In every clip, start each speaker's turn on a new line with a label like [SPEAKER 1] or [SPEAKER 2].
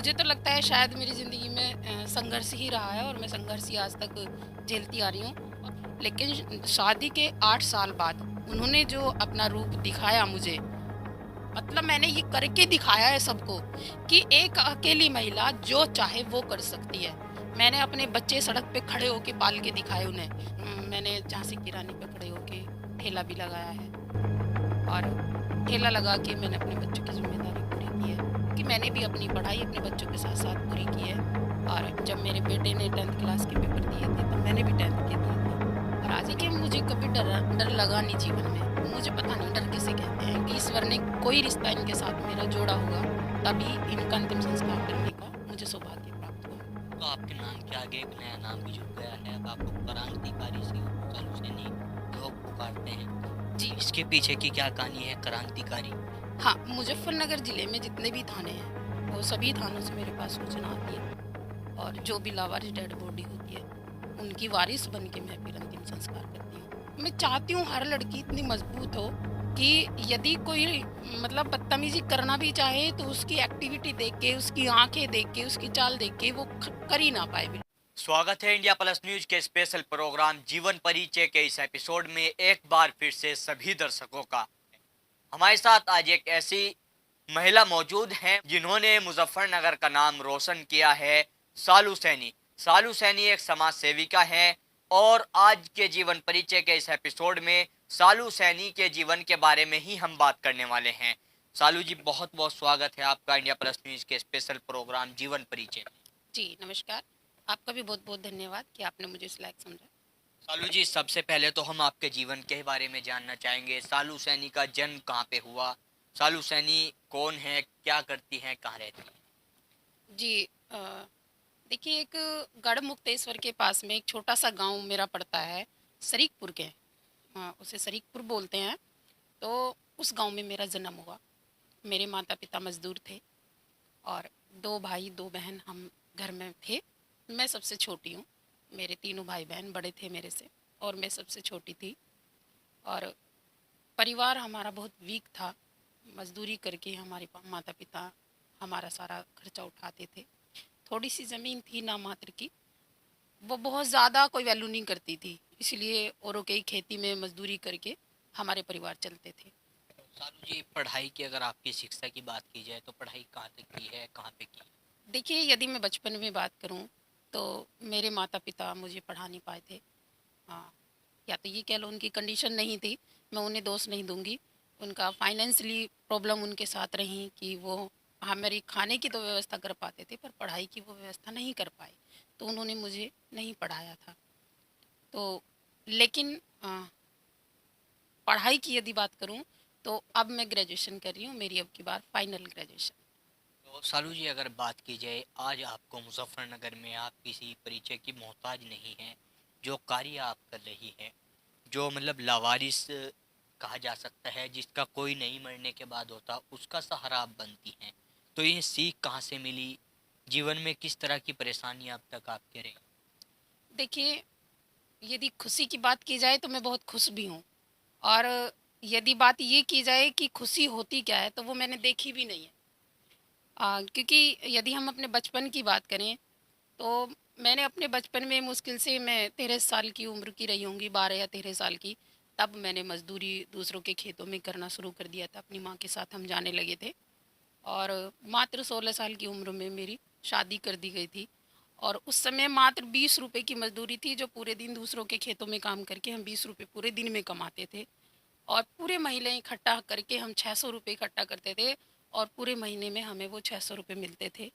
[SPEAKER 1] मुझे तो लगता है शायद मेरी ज़िंदगी में संघर्ष ही रहा है और मैं संघर्ष ही आज तक झेलती आ रही हूँ। लेकिन शादी के 8 साल बाद उन्होंने जो अपना रूप दिखाया मुझे, मतलब मैंने ये करके दिखाया है सबको कि एक अकेली महिला जो चाहे वो कर सकती है। मैंने अपने बच्चे सड़क पे खड़े होके पाल के दिखाए उन्हें। मैंने झांसी की रानी पे खड़े होके ठेला भी लगाया है और ठेला लगा के मैंने अपने बच्चों की ज़िम्मेदारी पूरी की है कि मैंने भी अपनी पढ़ाई अपने बच्चों के साथ-साथ पूरी की है। और जब मेरे बेटे ने 10th क्लास के पेपर दिए थे, तब मैंने भी 10th के दिए थे। और आज देखिए मुझे कभी डर लगा नहीं जीवन में। मुझे पता नहीं डर किसे कहते हैं कि ईश्वर ने कोई रिश्ता इनके साथ मेरा जोड़ा होगा, तभी इनका अंतिम संस्कार करने का मुझे सौभाग्य प्राप्त हुआ।
[SPEAKER 2] तो आपके नाम के आगे एक नया नाम भी जुड़ गया है। अब आपको क्रांतिकारी सालू सैनी लोग पुकारते हैं।
[SPEAKER 1] जी।
[SPEAKER 2] इसके पीछे की क्या कहानी है क्रांतिकारी?
[SPEAKER 1] हाँ, मुज़फ्फरनगर ज़िले में जितने भी थाने हैं, वो सभी थानों से मेरे पास सूचना आती है और जो भी लावारिस डेड बॉडी होती है, उनकी वारिस बन के मैं फिर अंतिम संस्कार करती हूँ। मैं चाहती हूँ हर लड़की इतनी मजबूत हो कि यदि कोई मतलब बदतमीज़ी करना भी चाहे तो उसकी एक्टिविटी देख के, उसकी आँखें देख के, उसकी चाल देख के वो कर ही ना पाए।
[SPEAKER 2] स्वागत है इंडिया प्लस न्यूज के स्पेशल प्रोग्राम जीवन परिचय के इस एपिसोड में एक बार फिर से सभी दर्शकों का। हमारे साथ आज एक ऐसी महिला मौजूद हैं जिन्होंने मुजफ्फरनगर का नाम रोशन किया है। सालू सैनी। सालू सैनी एक समाज सेविका हैं और आज के जीवन परिचय के इस एपिसोड में सालू सैनी के जीवन के बारे में ही हम बात करने वाले हैं। सालू जी, बहुत बहुत स्वागत है आपका इंडिया प्लस न्यूज के स्पेशल प्रोग्राम जीवन परिचय में।
[SPEAKER 1] जी, नमस्कार। आपका भी बहुत-बहुत धन्यवाद कि आपने मुझे इस लायक समझा।
[SPEAKER 2] सालू जी, सबसे पहले तो हम आपके जीवन के बारे में जानना चाहेंगे। सालू सैनी का जन्म कहाँ पे हुआ? सालू सैनी कौन है, क्या करती हैं, कहाँ रहती हैं?
[SPEAKER 1] जी, देखिए एक गढ़मुक्तेश्वर के पास में एक छोटा-सा गाँव मेरा पड़ता है, सरीकपुर के। उसे सरीकपुर बोलते हैं। तो उस गाँव में मेरा जन्म हुआ। मेरे माता-पिता मज़दूर थे और 2 भाई 2 बहन हम घर में थे। मैं सबसे छोटी हूँ। मेरे तीनों भाई-बहन बड़े थे मेरे से और मैं सबसे छोटी थी। और परिवार हमारा बहुत वीक था। मज़दूरी करके हमारे माता-पिता हमारा सारा खर्चा उठाते थे। थोड़ी-सी ज़मीन थी नामात्र की, वो बहुत ज़्यादा कोई वैल्यू नहीं करती थी, इसलिए औरों के ही खेती में मज़दूरी करके हमारे परिवार चलते थे।
[SPEAKER 2] सालू जी, पढ़ाई की अगर आपकी शिक्षा की बात की जाए तो पढ़ाई कहाँ तक की है, कहाँ पे की?
[SPEAKER 1] देखिए यदि मैं बचपन में बात करूँ तो मेरे माता-पिता मुझे पढ़ा नहीं पाए थे। हाँ, या तो ये कह लो उनकी कंडीशन नहीं थी, मैं उन्हें दोष नहीं दूँगी। उनका फाइनेंशियली प्रॉब्लम उनके साथ रही कि वो हमारी खाने की तो व्यवस्था कर पाते थे, पर पढ़ाई की वो व्यवस्था नहीं कर पाए। तो उन्होंने मुझे नहीं पढ़ाया था। तो लेकिन पढ़ाई की यदि बात करूँ तो अब मैं ग्रेजुएशन कर रही हूँ, मेरी अब की बार फाइनल ग्रेजुएशन।
[SPEAKER 2] तो सालू जी, अगर बात की जाए आज आपको मुजफ्फरनगर में आप किसी परिचय की मोहताज नहीं हैं। जो कार्य आप कर रही हैं, जो मतलब लावारिस कहा जा सकता है, जिसका कोई नहीं मरने के बाद होता, उसका सहारा आप बनती हैं। तो ये सीख कहाँ से मिली? जीवन में किस तरह की परेशानी अब तक आपके रही?
[SPEAKER 1] देखिए, यदि खुशी की बात की जाए तो मैं बहुत खुश भी हूँ और यदि बात ये की जाए कि खुशी होती क्या है तो वो मैंने देखी भी नहीं है। क्योंकि यदि हम अपने बचपन की बात करें तो मैंने अपने बचपन में मुश्किल से मैं 13 साल की उम्र की रही होंगी, 12 या 13 साल की, तब मैंने मज़दूरी दूसरों के खेतों में करना शुरू कर दिया था। अपनी माँ के साथ हम जाने लगे थे और मात्र 16 साल की उम्र में मेरी शादी कर दी गई थी। और उस समय मात्र 20 रुपए की मज़दूरी थी, जो पूरे दिन दूसरों के खेतों में काम करके हम 20 रुपए पूरे दिन में कमाते थे और पूरे महीने इकट्ठा करके हम 600 रुपए इकट्ठा करते थे और पूरे महीने में हमें वो 600 रुपए मिलते थे।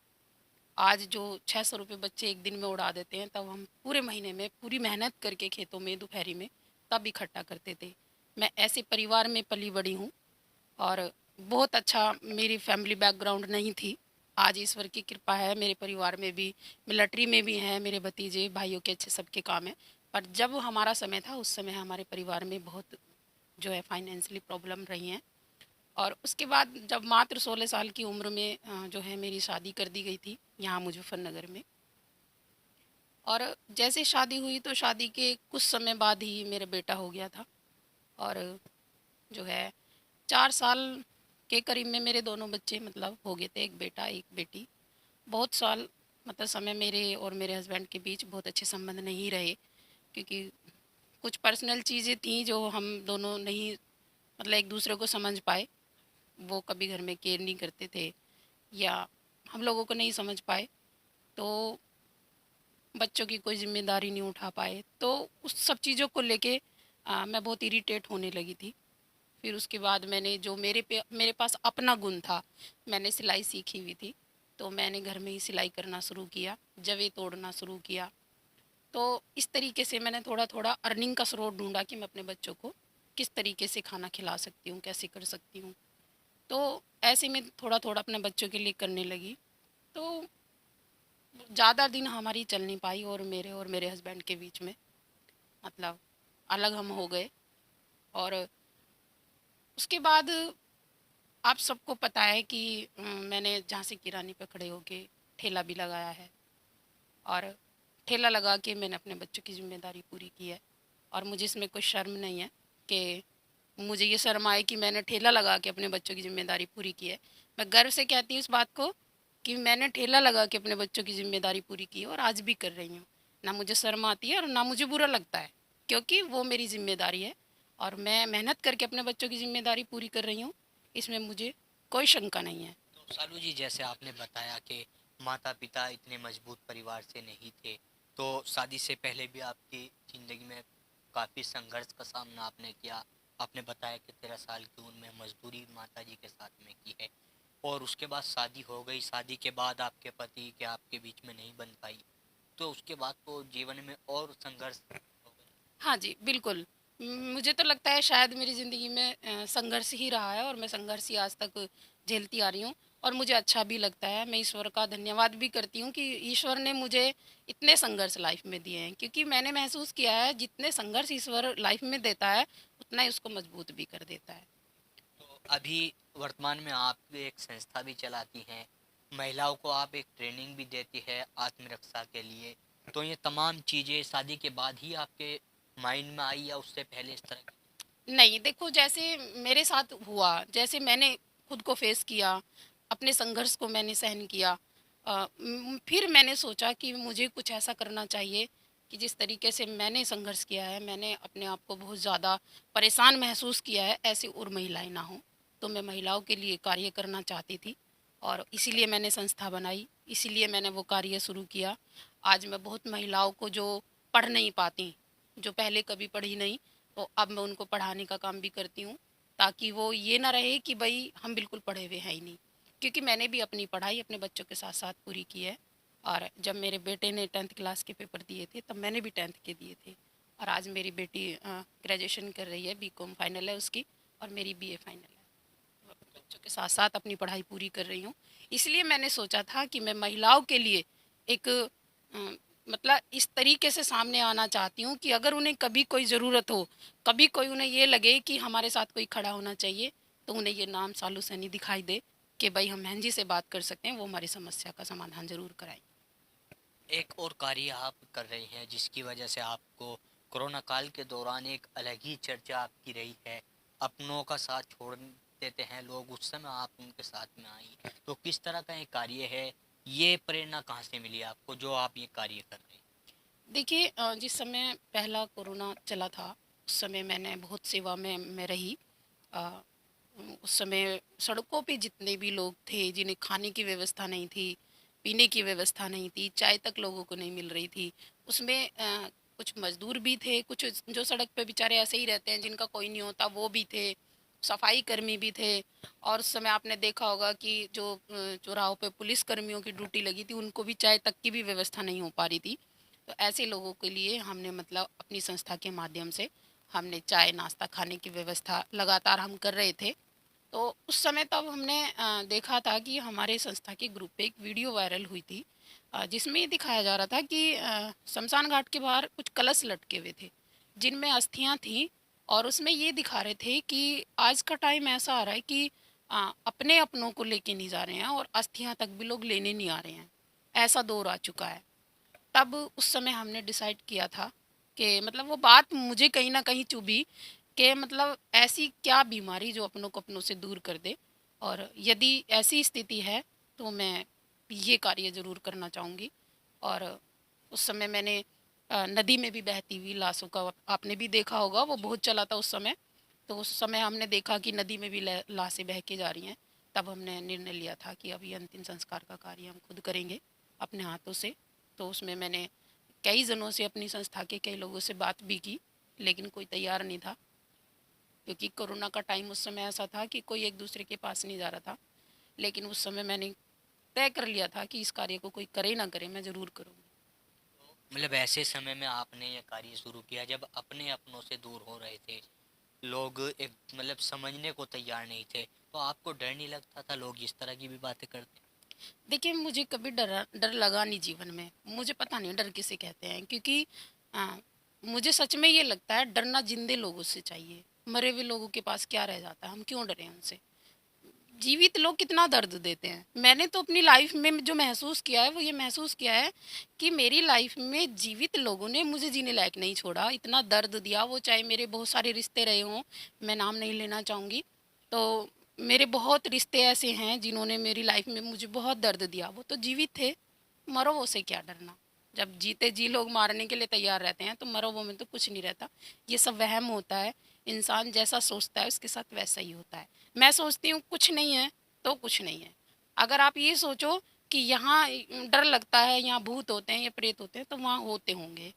[SPEAKER 1] आज जो 600 रुपए बच्चे एक दिन में उड़ा देते हैं, तब हम पूरे महीने में पूरी मेहनत करके खेतों में दोपहरी में तब इकट्ठा करते थे। मैं ऐसे परिवार में पली बड़ी हूँ और बहुत अच्छा मेरी फैमिली बैकग्राउंड नहीं थी। आज ईश्वर की कृपा है, मेरे परिवार में भी मिलिट्री में भी हैं मेरे भतीजे, भाइयों के अच्छे सबके काम है। पर जब हमारा समय था उस समय हमारे परिवार में बहुत जो है फाइनेंशियली प्रॉब्लम रही हैं। और उसके बाद जब मात्र 16 साल की उम्र में जो है मेरी शादी कर दी गई थी यहाँ मुजफ्फरनगर में। और जैसे शादी हुई तो शादी के कुछ समय बाद ही मेरा बेटा हो गया था और जो है 4 साल के करीब में मेरे दोनों बच्चे मतलब हो गए थे, एक बेटा एक बेटी। बहुत साल मतलब समय मेरे और मेरे हस्बैंड के बीच बहुत अच्छे संबंध नहीं रहे, क्योंकि कुछ पर्सनल चीज़ें थी जो हम दोनों नहीं मतलब एक दूसरे को समझ पाए। वो कभी घर में केयर नहीं करते थे या हम लोगों को नहीं समझ पाए, तो बच्चों की कोई ज़िम्मेदारी नहीं उठा पाए, तो उस सब चीज़ों को लेके मैं बहुत इरिटेट होने लगी थी। फिर उसके बाद मैंने जो मेरे पास अपना गुण था, मैंने सिलाई सीखी हुई थी, तो मैंने घर में ही सिलाई करना शुरू किया, जवे तोड़ना शुरू किया। तो इस तरीके से मैंने थोड़ा थोड़ा अर्निंग का स्रोत ढूंढा कि मैं अपने बच्चों को किस तरीके से खाना खिला सकती हूँ, कैसे कर सकती हूँ। तो ऐसे में थोड़ा थोड़ा अपने बच्चों के लिए करने लगी। तो ज़्यादा दिन हमारी चल नहीं पाई और मेरे हस्बैंड के बीच में मतलब अलग हम हो गए। और उसके बाद आप सबको पता है कि मैंने झांसी की रानी पे खड़े होके ठेला भी लगाया है, और ठेला लगा के मैंने अपने बच्चों की ज़िम्मेदारी पूरी की है। और मुझे इसमें कोई शर्म नहीं है कि मुझे ये शर्म आए कि मैंने ठेला लगा के अपने बच्चों की ज़िम्मेदारी पूरी की है। मैं गर्व से कहती हूँ इस बात को कि मैंने ठेला लगा के अपने बच्चों की ज़िम्मेदारी पूरी की है और आज भी कर रही हूँ। ना मुझे शर्म आती है और ना मुझे बुरा लगता है, क्योंकि वो मेरी ज़िम्मेदारी है और मैं मेहनत करके अपने बच्चों की ज़िम्मेदारी पूरी कर रही हूँ। इसमें मुझे कोई शंका नहीं है।
[SPEAKER 2] तो सालू जी, जैसे आपने बताया कि माता पिता इतने मजबूत परिवार से नहीं थे, तो शादी से पहले भी आपकी ज़िंदगी में काफ़ी संघर्ष का सामना आपने किया। आपने बताया कि 13 साल की उम्र में मजदूरी माता जी के साथ में की है, और उसके बाद शादी हो गई। शादी के बाद आपके पति के आपके बीच में नहीं बन पाई, तो उसके बाद तो जीवन में और संघर्ष हो गया।
[SPEAKER 1] हाँ जी, बिल्कुल। मुझे तो लगता है शायद मेरी ज़िंदगी में संघर्ष ही रहा है और मैं संघर्ष ही आज तक झेलती आ रही हूँ, और मुझे अच्छा भी लगता है। मैं ईश्वर का धन्यवाद भी करती हूँ कि ईश्वर ने मुझे इतने संघर्ष लाइफ में दिए हैं, क्योंकि मैंने महसूस किया है जितने संघर्ष ईश्वर लाइफ में देता है, उतना ही उसको मजबूत भी कर देता है।
[SPEAKER 2] तो अभी वर्तमान में आप एक संस्था भी चलाती हैं, महिलाओं को आप एक ट्रेनिंग भी देती है आत्मरक्षा के लिए। तो ये तमाम चीज़ें शादी के बाद ही आपके माइंड में आई, या उससे पहले इस तरह की?
[SPEAKER 1] नहीं, देखो जैसे मेरे साथ हुआ, जैसे मैंने खुद को फेस किया, अपने संघर्ष को मैंने सहन किया, फिर मैंने सोचा कि मुझे कुछ ऐसा करना चाहिए कि जिस तरीके से मैंने संघर्ष किया है, मैंने अपने आप को बहुत ज़्यादा परेशान महसूस किया है, ऐसी और महिलाएं ना हों। तो मैं महिलाओं के लिए कार्य करना चाहती थी और इसीलिए मैंने संस्था बनाई, इसीलिए मैंने वो कार्य शुरू किया। आज मैं बहुत महिलाओं को जो पढ़ नहीं पाती, जो पहले कभी पढ़ी नहीं, तो अब मैं उनको पढ़ाने का काम भी करती हूँ, ताकि वो ये ना रहे कि भाई हम बिल्कुल पढ़े हुए हैं ही नहीं। क्योंकि मैंने भी अपनी पढ़ाई अपने बच्चों के साथ साथ पूरी की है, और जब मेरे बेटे ने 10th क्लास के पेपर दिए थे तब मैंने भी 10th के दिए थे। और आज मेरी बेटी ग्रेजुएशन कर रही है, बीकॉम फाइनल है उसकी, और मेरी बीए फाइनल है। मैं अपने बच्चों के साथ साथ अपनी पढ़ाई पूरी कर रही हूँ। इसलिए मैंने सोचा था कि मैं महिलाओं के लिए एक मतलब इस तरीके से सामने आना चाहती हूँ कि अगर उन्हें कभी कोई ज़रूरत हो, कभी कोई उन्हें ये लगे कि हमारे साथ कोई खड़ा होना चाहिए, तो उन्हें ये नाम सालू सैनी दिखाई दे कि भाई हम बहन जी से बात कर सकते हैं, वो हमारी समस्या का समाधान ज़रूर कराएं।
[SPEAKER 2] एक और कार्य आप कर रही हैं जिसकी वजह से आपको कोरोना काल के दौरान एक अलग ही चर्चा आपकी रही है। अपनों का साथ छोड़ देते हैं लोग, उस समय आप उनके साथ में आई। तो किस तरह का ये कार्य है, ये प्रेरणा कहाँ से मिली आपको जो आप ये कार्य कर रहे हैं?
[SPEAKER 1] देखिए, जिस समय पहला कोरोना चला था, उस समय मैंने बहुत सेवा में मैं रही। अ, उस समय सड़कों पे जितने भी लोग थे जिन्हें खाने की व्यवस्था नहीं थी, पीने की व्यवस्था नहीं थी, चाय तक लोगों को नहीं मिल रही थी। उसमें कुछ मज़दूर भी थे, कुछ जो सड़क पे बेचारे ऐसे ही रहते हैं जिनका कोई नहीं होता, वो भी थे, सफाई कर्मी भी थे। और उस समय आपने देखा होगा कि जो चौराहों पे पुलिस कर्मियों की ड्यूटी लगी थी, उनको भी चाय तक की भी व्यवस्था नहीं हो पा रही थी। तो ऐसे लोगों के लिए हमने मतलब अपनी संस्था के माध्यम से हमने चाय नाश्ता खाने की व्यवस्था लगातार हम कर रहे थे। तो उस समय तब हमने देखा था कि हमारे संस्था के ग्रुप पे एक वीडियो वायरल हुई थी, जिसमें ये दिखाया जा रहा था कि शमशान घाट के बाहर कुछ कलश लटके हुए थे जिनमें अस्थियां थीं, और उसमें ये दिखा रहे थे कि आज का टाइम ऐसा आ रहा है कि अपने अपनों को लेके नहीं जा रहे हैं और अस्थियां तक भी लोग लेने नहीं आ रहे हैं। ऐसा दौर आ चुका है। तब उस समय हमने डिसाइड किया था कि मतलब वो बात मुझे कहीं ना कहीं चुभी कि मतलब ऐसी क्या बीमारी जो अपनों को अपनों से दूर कर दे, और यदि ऐसी स्थिति है तो मैं ये कार्य ज़रूर करना चाहूँगी। और उस समय मैंने नदी में भी बहती हुई लाशों का आपने भी देखा होगा, वो बहुत चला था उस समय। तो उस समय हमने देखा कि नदी में भी लाशें बह के जा रही हैं। तब हमने निर्णय लिया था कि अब ये अंतिम संस्कार का कार्य हम खुद करेंगे अपने हाथों से। तो उसमें मैंने कई जनों से, अपनी संस्था के कई लोगों से बात भी की, लेकिन कोई तैयार नहीं था, क्योंकि कोरोना का टाइम उस समय ऐसा था कि कोई एक दूसरे के पास नहीं जा रहा था। लेकिन उस समय मैंने तय कर लिया था कि इस कार्य को कोई करे ना करे, मैं ज़रूर करूँगी।
[SPEAKER 2] मतलब ऐसे समय में आपने ये कार्य शुरू किया जब अपने अपनों से दूर हो रहे थे, लोग एक मतलब समझने को तैयार नहीं थे, तो आपको डर नहीं लगता था लोग इस तरह की भी बातें करते?
[SPEAKER 1] देखिए, मुझे कभी डर डर लगा नहीं जीवन में। मुझे पता नहीं डर किसे कहते हैं, क्योंकि अ, मुझे सच में ये लगता है डरना जिंदे लोगों से चाहिए। मरे हुए लोगों के पास क्या रह जाता है, हम क्यों डरें उनसे। जीवित लोग कितना दर्द देते हैं। मैंने तो अपनी लाइफ में जो महसूस किया है वो ये महसूस किया है कि मेरी लाइफ में जीवित लोगों ने मुझे जीने लायक नहीं छोड़ा, इतना दर्द दिया। वो चाहे मेरे बहुत सारे रिश्ते रहे हों, मैं नाम नहीं लेना चाहूँगी। तो मेरे बहुत रिश्ते ऐसे हैं जिन्होंने मेरी लाइफ में मुझे बहुत दर्द दिया। वो तो जीवित थे, मरो वो से क्या डरना। जब जीते जी लोग मारने के लिए तैयार रहते हैं तो मरो वो में तो कुछ नहीं रहता। ये सब वहम होता है। इंसान जैसा सोचता है उसके साथ वैसा ही होता है। मैं सोचती हूँ कुछ नहीं है तो कुछ नहीं है। अगर आप ये सोचो कि यहाँ डर लगता है, यहाँ भूत होते हैं या प्रेत होते हैं, तो वहाँ होते होंगे।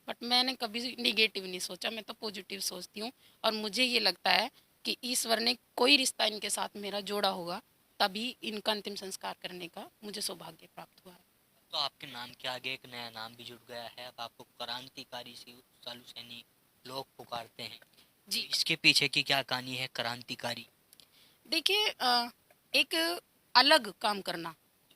[SPEAKER 1] बट मैंने कभी निगेटिव नहीं सोचा, मैं तो पॉजिटिव सोचती हूँ। और मुझे ये लगता है कि ईश्वर ने कोई रिश्ता इनके साथ मेरा जोड़ा होगा, तभी इनका अंतिम संस्कार करने का मुझे सौभाग्य प्राप्त हुआ है।
[SPEAKER 2] तो आपके नाम के आगे एक नया नाम भी जुड़ गया है, अब आपको क्रांतिकारी सालू सैनी लोग पुकारते हैं। तो
[SPEAKER 1] जी,
[SPEAKER 2] इसके पीछे की क्या कहानी है क्रांतिकारी?
[SPEAKER 1] देखिए, एक अलग काम करना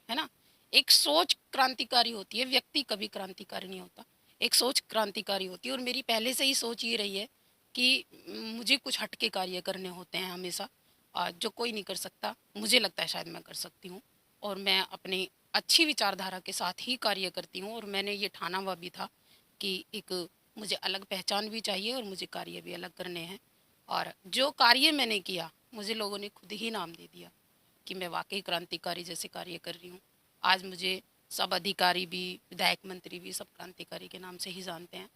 [SPEAKER 1] है ना। एक सोच क्रांतिकारी होती है, व्यक्ति कभी क्रांतिकारी नहीं होता। एक सोच क्रांतिकारी होती है, और मेरी पहले से ही सोच ये रही है कि मुझे कुछ हटके कार्य करने होते हैं हमेशा, जो कोई नहीं कर सकता। मुझे लगता है शायद मैं कर सकती हूँ, और मैं अपनी अच्छी विचारधारा के साथ ही कार्य करती हूँ। और मैंने ये ठाना हुआ भी था कि एक मुझे अलग पहचान भी चाहिए और मुझे कार्य भी अलग करने हैं। और जो कार्य मैंने किया, मुझे लोगों ने खुद ही नाम दे दिया कि मैं वाकई क्रांतिकारी जैसे कार्य कर रही हूँ। आज मुझे सब अधिकारी भी, विधायक मंत्री भी सब क्रांतिकारी के नाम से ही जानते हैं।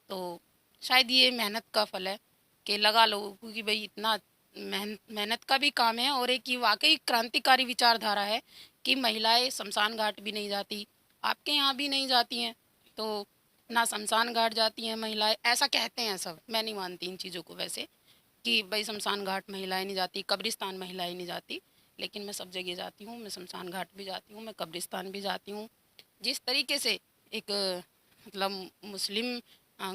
[SPEAKER 1] तो शायद ये मेहनत का फल है कि लगा लोगों को कि भाई इतना मेहनत का भी काम है, और एक ये वाकई क्रांतिकारी विचारधारा है कि महिलाएं शमशान घाट भी नहीं जाती। आपके यहाँ भी नहीं जाती हैं, तो ना शमशान घाट जाती हैं महिलाएं, ऐसा कहते हैं सब। मैं नहीं मानती इन चीज़ों को वैसे, कि भाई शमशान घाट महिलाएं नहीं जाती, कब्रिस्तान महिलाएं नहीं जाती। लेकिन मैं सब जगह जाती हूँ, मैं शमशान घाट भी जाती हूँ, मैं कब्रिस्तान भी जाती हूँ। जिस तरीके से एक मतलब मुस्लिम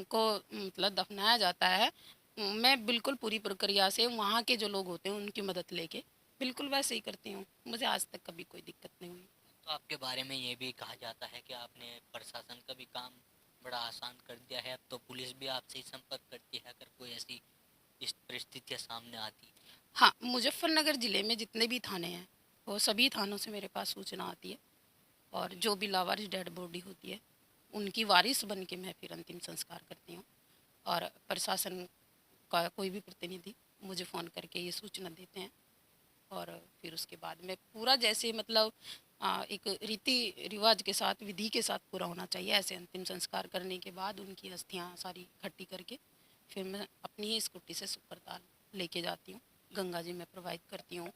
[SPEAKER 1] को मतलब दफनाया जाता है, मैं बिल्कुल पूरी प्रक्रिया से वहाँ के जो लोग होते हैं उनकी मदद लेके बिल्कुल वैसे ही करती हूँ। मुझे आज तक कभी कोई दिक्कत नहीं हुई।
[SPEAKER 2] तो आपके बारे में ये भी कहा जाता है कि आपने प्रशासन का भी काम बड़ा आसान कर दिया है, अब तो पुलिस भी आपसे ही संपर्क करती है अगर कोई ऐसी इस परिस्थितियाँ सामने आती।
[SPEAKER 1] हाँ, मुजफ्फरनगर ज़िले में जितने भी थाने हैं, वो सभी थानों से मेरे पास सूचना आती है। और जो भी लावारिस डेड बॉडी होती है, उनकी वारिस बन के मैं फिर अंतिम संस्कार करती हूँ। और प्रशासन का कोई भी प्रतिनिधि मुझे फ़ोन करके ये सूचना देते हैं, और फिर उसके बाद में पूरा जैसे मतलब एक रीति रिवाज के साथ, विधि के साथ पूरा होना चाहिए। ऐसे अंतिम संस्कार करने के बाद उनकी अस्थियाँ सारी इकट्ठी करके फिर मैं अपनी ही स्कूटी से सुपरताल लेके जाती हूँ, गंगा जी में प्रवाहित करती हूँ।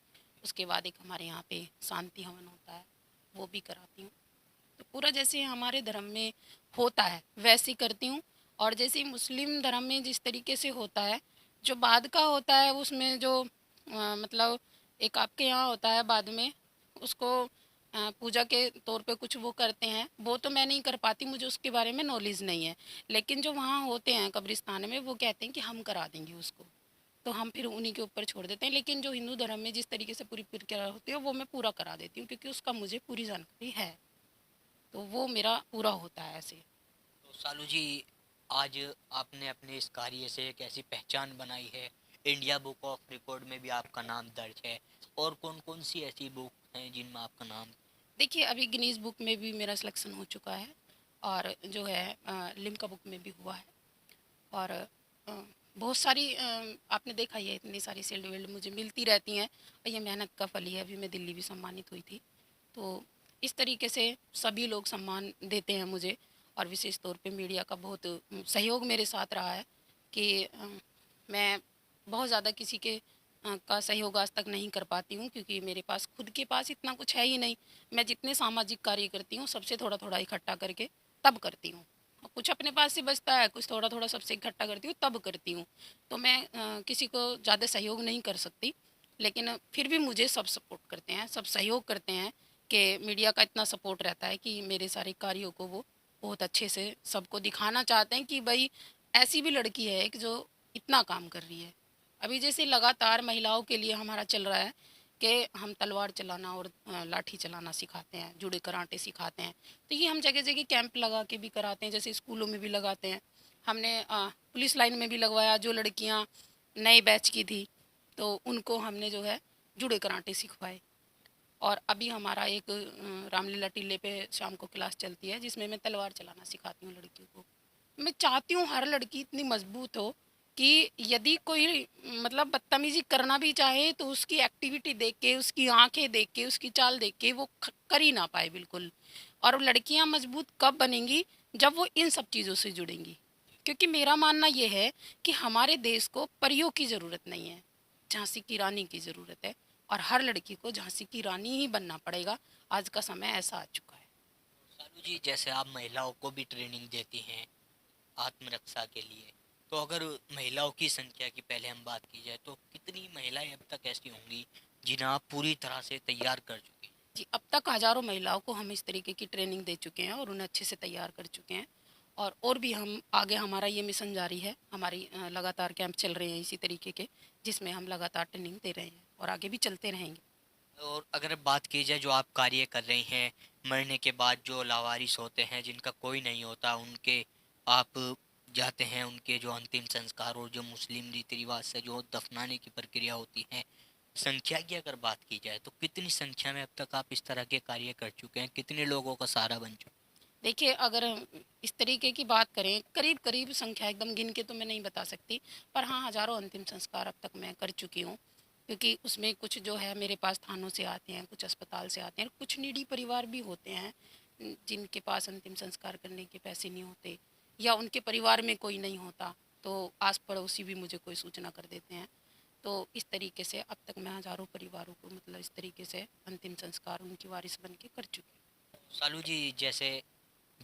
[SPEAKER 1] उसके बाद एक हमारे यहाँ पे शांति हवन होता है, वो भी कराती हूँ। तो पूरा जैसे हमारे धर्म में होता है वैसे ही करती हूँ। और जैसे मुस्लिम धर्म में जिस तरीके से होता है, जो बाद का होता है उसमें जो मतलब एक आपके यहाँ होता है बाद में, उसको पूजा के तौर पे कुछ वो करते हैं, वो तो मैं नहीं कर पाती, मुझे उसके बारे में नॉलेज नहीं है। लेकिन जो वहाँ होते हैं कब्रिस्तान में, वो कहते हैं कि हम करा देंगे उसको, तो हम फिर उन्हीं के ऊपर छोड़ देते हैं। लेकिन जो हिंदू धर्म में जिस तरीके से पूरी प्रक्रिया होती है वो मैं पूरा करा देती हूँ, क्योंकि उसका मुझे पूरी जानकारी है। तो वो मेरा पूरा होता है ऐसे।
[SPEAKER 2] तो सालू जी, आज आपने अपने इस कार्य से एक ऐसी पहचान बनाई है, इंडिया बुक ऑफ रिकॉर्ड में भी आपका नाम दर्ज है, और कौन कौन सी ऐसी बुक हैं जिनमें आपका नाम?
[SPEAKER 1] देखिए, अभी गिनीज बुक में भी मेरा सिलेक्शन हो चुका है, और जो है लिम्का बुक में भी हुआ है। और बहुत सारी आपने देखा ही है, इतनी सारी शील्ड वील्ड मुझे मिलती रहती हैं, और ये मेहनत का फल ही है। अभी मैं दिल्ली भी सम्मानित हुई थी। तो इस तरीके से सभी लोग सम्मान देते हैं मुझे, और विशेष तौर पे मीडिया का बहुत सहयोग मेरे साथ रहा है कि मैं बहुत ज़्यादा किसी के का सहयोग आज तक नहीं कर पाती हूँ, क्योंकि मेरे पास खुद के पास इतना कुछ है ही नहीं। मैं जितने सामाजिक कार्य करती हूँ सबसे थोड़ा थोड़ा इकट्ठा करके तब करती हूँ। कुछ अपने पास से बचता है, कुछ थोड़ा थोड़ा सबसे इकट्ठा करती हूँ तब करती हूँ। तो मैं किसी को ज़्यादा सहयोग नहीं कर सकती, लेकिन फिर भी मुझे सब सपोर्ट करते हैं, सब सहयोग करते हैं कि मीडिया का इतना सपोर्ट रहता है कि मेरे सारे कार्यों को वो बहुत अच्छे से सबको दिखाना चाहते हैं कि भाई ऐसी भी लड़की है एक जो इतना काम कर रही है। अभी जैसे लगातार महिलाओं के लिए हमारा चल रहा है कि हम तलवार चलाना और लाठी चलाना सिखाते हैं, जुड़े कराटे सिखाते हैं। तो ये हम जगह जगह कैंप लगा के भी कराते हैं, जैसे स्कूलों में भी लगाते हैं। हमने पुलिस लाइन में भी लगवाया, जो लड़कियां नए बैच की थी तो उनको हमने जो है जुड़े कराटे सिखवाए। और अभी हमारा एक रामलीला टिल्ले पे शाम को क्लास चलती है जिसमें मैं तलवार चलाना सिखाती हूँ लड़कियों को। मैं चाहती हूँ हर लड़की इतनी मजबूत हो कि यदि कोई मतलब बदतमीजी करना भी चाहे तो उसकी एक्टिविटी देख के, उसकी आंखें देख के, उसकी चाल देख के वो कर ही ना पाए बिल्कुल। और लड़कियां मजबूत कब बनेंगी? जब वो इन सब चीज़ों से जुड़ेंगी। क्योंकि मेरा मानना ये है कि हमारे देश को परियों की ज़रूरत नहीं है, झांसी की रानी की ज़रूरत है। और हर लड़की को झांसी की रानी ही बनना पड़ेगा। आज का समय ऐसा आ चुका है।
[SPEAKER 2] सालू जी, जैसे आप महिलाओं को भी ट्रेनिंग देती हैं आत्मरक्षा के लिए, तो अगर महिलाओं की संख्या की पहले हम बात की जाए तो कितनी महिलाएं अब तक ऐसी होंगी जिन्हें आप पूरी तरह से तैयार कर चुके हैं?
[SPEAKER 1] जी, अब तक हज़ारों महिलाओं को हम इस तरीके की ट्रेनिंग दे चुके हैं और उन्हें अच्छे से तैयार कर चुके हैं। और भी हम आगे, हमारा ये मिशन जारी है। हमारी लगातार कैंप चल रहे हैं इसी तरीके के, जिसमें हम लगातार ट्रेनिंग दे रहे हैं और आगे भी चलते रहेंगे।
[SPEAKER 2] और अगर बात की जाए जो आप कार्य कर रही हैं, मरने के बाद जो लावारिस होते हैं जिनका कोई नहीं होता, उनके आप जाते हैं, उनके जो अंतिम संस्कार और जो मुस्लिम रीति रिवाज से जो दफनाने की प्रक्रिया होती है, संख्या की अगर बात की जाए तो कितनी संख्या में अब तक आप इस तरह के कार्य कर चुके हैं, कितने लोगों का सहारा बन चुके
[SPEAKER 1] देखिए, अगर हम इस तरीके की बात करें, करीब-करीब संख्या एकदम गिन के तो मैं नहीं बता सकती, पर हाँ, हज़ारों अंतिम संस्कार अब तक मैं कर चुकी हूँ। क्योंकि उसमें कुछ जो है मेरे पास थानों से आते हैं, कुछ अस्पताल से आते हैं, कुछ नीडी परिवार भी होते हैं जिनके पास अंतिम संस्कार करने के पैसे नहीं होते या उनके परिवार में कोई नहीं होता, तो आस-पड़ोसी भी मुझे कोई सूचना कर देते हैं। तो इस तरीके से अब तक मैं हज़ारों परिवारों को मतलब इस तरीके से अंतिम संस्कार उनकी वारिस बन के कर चुकी हूँ।
[SPEAKER 2] हैं? सालू जी, जैसे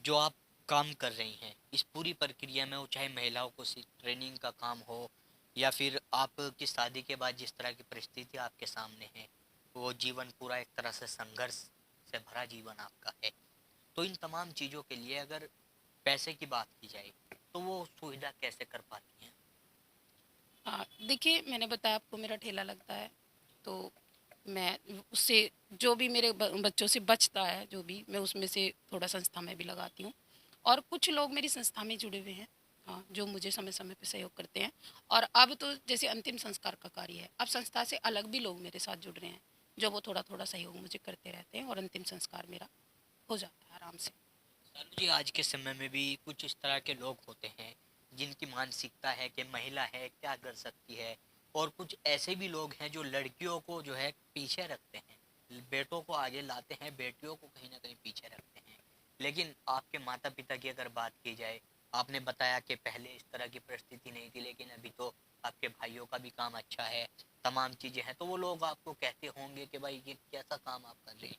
[SPEAKER 2] जो आप काम कर रही हैं इस पूरी प्रक्रिया में, वो चाहे महिलाओं को ट्रेनिंग का काम हो या फिर आपकी शादी के बाद जिस तरह की परिस्थिति आपके सामने है, वो जीवन पूरा एक तरह से संघर्ष से भरा जीवन आपका है, तो इन तमाम चीज़ों के लिए अगर पैसे की बात की जाए तो वो सुविधा कैसे कर पाती हैं?
[SPEAKER 1] देखिए, मैंने बताया आपको मेरा ठेला लगता है, तो मैं उससे जो भी मेरे बच्चों से बचता है, जो भी मैं उसमें से थोड़ा संस्था में भी लगाती हूँ। और कुछ लोग मेरी संस्था में जुड़े हुए हैं, हाँ, जो मुझे समय समय पे सहयोग करते हैं। और अब तो जैसे अंतिम संस्कार का कार्य है, अब संस्था से अलग भी लोग मेरे साथ जुड़ रहे हैं, जो वो थोड़ा थोड़ा सहयोग मुझे करते रहते हैं और अंतिम संस्कार मेरा हो जाता है आराम से।
[SPEAKER 2] सालू जी, आज के समय में भी कुछ इस तरह के लोग होते हैं जिनकी मानसिकता है कि महिला है क्या कर सकती है, और कुछ ऐसे भी लोग हैं जो लड़कियों को जो है पीछे रखते हैं, बेटों को आगे लाते हैं, बेटियों को कहीं ना कहीं पीछे रखते हैं। लेकिन आपके माता पिता की अगर बात की जाए, आपने बताया कि पहले इस तरह की परिस्थिति नहीं थी, लेकिन अभी तो आपके भाइयों का भी काम अच्छा है, तमाम चीजें हैं, तो वो लोग आपको कहते होंगे कि भाई ये कैसा काम आप कर रहे हैं?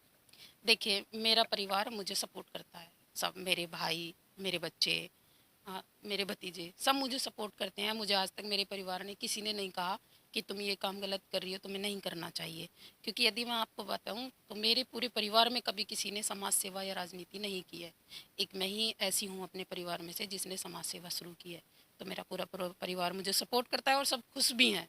[SPEAKER 1] देखिए, मेरा परिवार मुझे सपोर्ट करता है, सब मेरे भाई, मेरे बच्चे, हाँ, मेरे भतीजे सब मुझे सपोर्ट करते हैं। मुझे आज तक मेरे परिवार ने किसी ने नहीं कहा कि तुम ये काम गलत कर रही हो, तुम्हें नहीं करना चाहिए। क्योंकि यदि मैं आपको बताऊं तो मेरे पूरे परिवार में कभी किसी ने समाज सेवा या राजनीति नहीं की है। एक मैं ही ऐसी हूँ अपने परिवार में से जिसने समाज सेवा शुरू की है। तो मेरा पूरा पूरा परिवार मुझे सपोर्ट करता है और सब खुश भी हैं।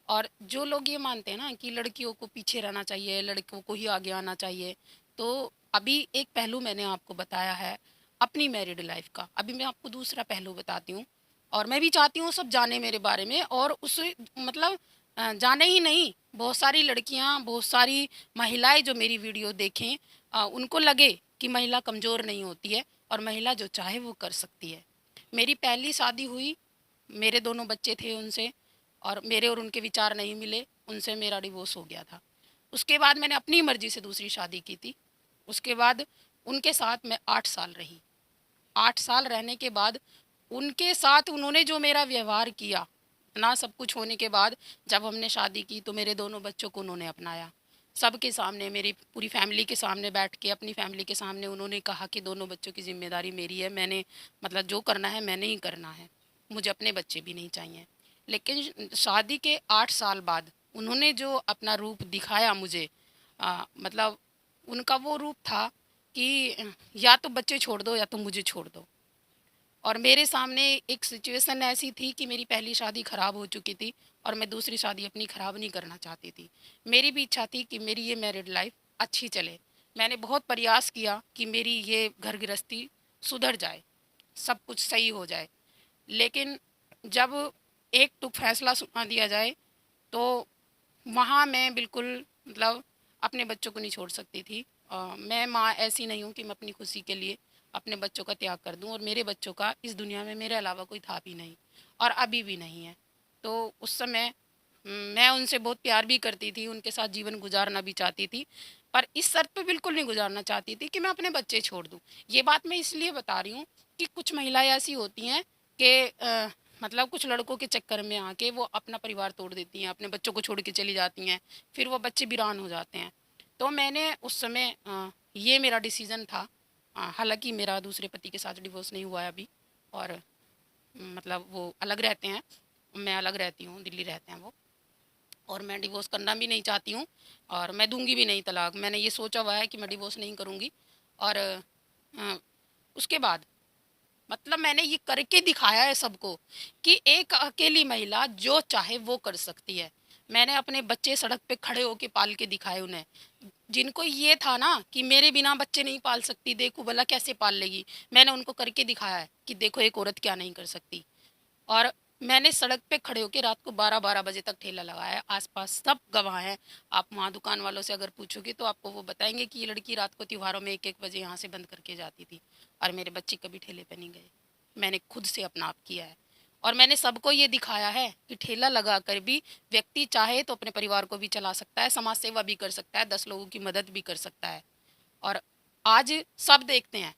[SPEAKER 1] और जो लोग ये मानते हैं ना कि लड़कियों को पीछे रहना चाहिए, लड़कों को ही आगे आना चाहिए, तो अभी एक पहलू मैंने आपको बताया है अपनी मैरिड लाइफ का। अभी मैं आपको दूसरा पहलू बताती हूँ, और मैं भी चाहती हूँ सब जाने मेरे बारे में, और उस मतलब जाने ही नहीं, बहुत सारी लड़कियाँ, बहुत सारी महिलाएं जो मेरी वीडियो देखें, उनको लगे कि महिला कमज़ोर नहीं होती है और महिला जो चाहे वो कर सकती है। मेरी पहली शादी हुई, मेरे दोनों बच्चे थे उनसे, और मेरे और उनके विचार नहीं मिले, उनसे मेरा डिवोर्स हो गया था। उसके बाद मैंने अपनी मर्जी से दूसरी शादी की थी, उसके बाद उनके साथ मैं 8 साल रही। 8 साल रहने के बाद उनके साथ उन्होंने जो मेरा व्यवहार किया, इतना सब कुछ होने के बाद जब हमने शादी की तो मेरे दोनों बच्चों को उन्होंने अपनाया। सबके सामने, मेरी पूरी फैमिली के सामने बैठ के, अपनी फैमिली के सामने उन्होंने कहा कि दोनों बच्चों की ज़िम्मेदारी मेरी है, मैंने मतलब जो करना है मैंने ही करना है, मुझे अपने बच्चे भी नहीं चाहिए। लेकिन शादी के 8 साल बाद उन्होंने जो अपना रूप दिखाया मुझे, मतलब उनका वो रूप था कि या तो बच्चे छोड़ दो या तो मुझे छोड़ दो। और मेरे सामने एक सिचुएशन ऐसी थी कि मेरी पहली शादी ख़राब हो चुकी थी और मैं दूसरी शादी अपनी ख़राब नहीं करना चाहती थी। मेरी भी इच्छा थी कि मेरी ये मैरिड लाइफ अच्छी चले। मैंने बहुत प्रयास किया कि मेरी ये घर गृहस्थी सुधर जाए, सब कुछ सही हो जाए। लेकिन जब एक टुक फैसला सुना दिया जाए तो वहाँ मैं बिल्कुल मतलब अपने बच्चों को नहीं छोड़ सकती थी। मैं माँ ऐसी नहीं हूँ कि मैं अपनी खुशी के लिए अपने बच्चों का त्याग कर दूँ, और मेरे बच्चों का इस दुनिया में मेरे अलावा कोई था भी नहीं और अभी भी नहीं है। तो उस समय मैं उनसे बहुत प्यार भी करती थी, उनके साथ जीवन गुजारना भी चाहती थी, पर इस शर्त पे बिल्कुल नहीं गुजारना चाहती थी कि मैं अपने बच्चे छोड़ दूँ। ये बात मैं इसलिए बता रही हूँ कि कुछ महिलाएं ऐसी होती हैं कि मतलब कुछ लड़कों के चक्कर में आके वो अपना परिवार तोड़ देती हैं, अपने बच्चों को छोड़ के चली जाती हैं, फिर वो बच्चे वीरान हो जाते हैं। तो मैंने उस समय ये मेरा डिसीज़न था। हालांकि मेरा दूसरे पति के साथ डिवोर्स नहीं हुआ है अभी, और मतलब वो अलग रहते हैं, मैं अलग रहती हूँ, दिल्ली रहते हैं वो, और मैं डिवोर्स करना भी नहीं चाहती हूँ और मैं दूंगी भी नहीं तलाक। मैंने ये सोचा हुआ है कि मैं डिवोर्स नहीं करूँगी। और उसके बाद मतलब मैंने ये करके दिखाया है सबको कि एक अकेली महिला जो चाहे वो कर सकती है। मैंने अपने बच्चे सड़क पे खड़े होके पाल के दिखाए उन्हें, जिनको ये था ना कि मेरे बिना बच्चे नहीं पाल सकती, देखो भला कैसे पाल लेगी। मैंने उनको करके दिखाया है कि देखो एक औरत क्या नहीं कर सकती। और मैंने सड़क पे खड़े होकर रात को 12-12 बजे तक ठेला लगाया है, आसपास सब गवाह हैं। आप वहाँ दुकान वालों से अगर पूछोगे तो आपको वो बताएंगे कि ये लड़की रात को त्योहारों में 1-1 बजे यहाँ से बंद करके जाती थी, और मेरे बच्चे कभी ठेले पे नहीं गए। मैंने खुद से अपना आप किया है, और मैंने सबको ये दिखाया है कि ठेला लगा कर भी व्यक्ति चाहे तो अपने परिवार को भी चला सकता है, समाज सेवा भी कर सकता है, 10 लोगों की मदद भी कर सकता है। और आज सब देखते हैं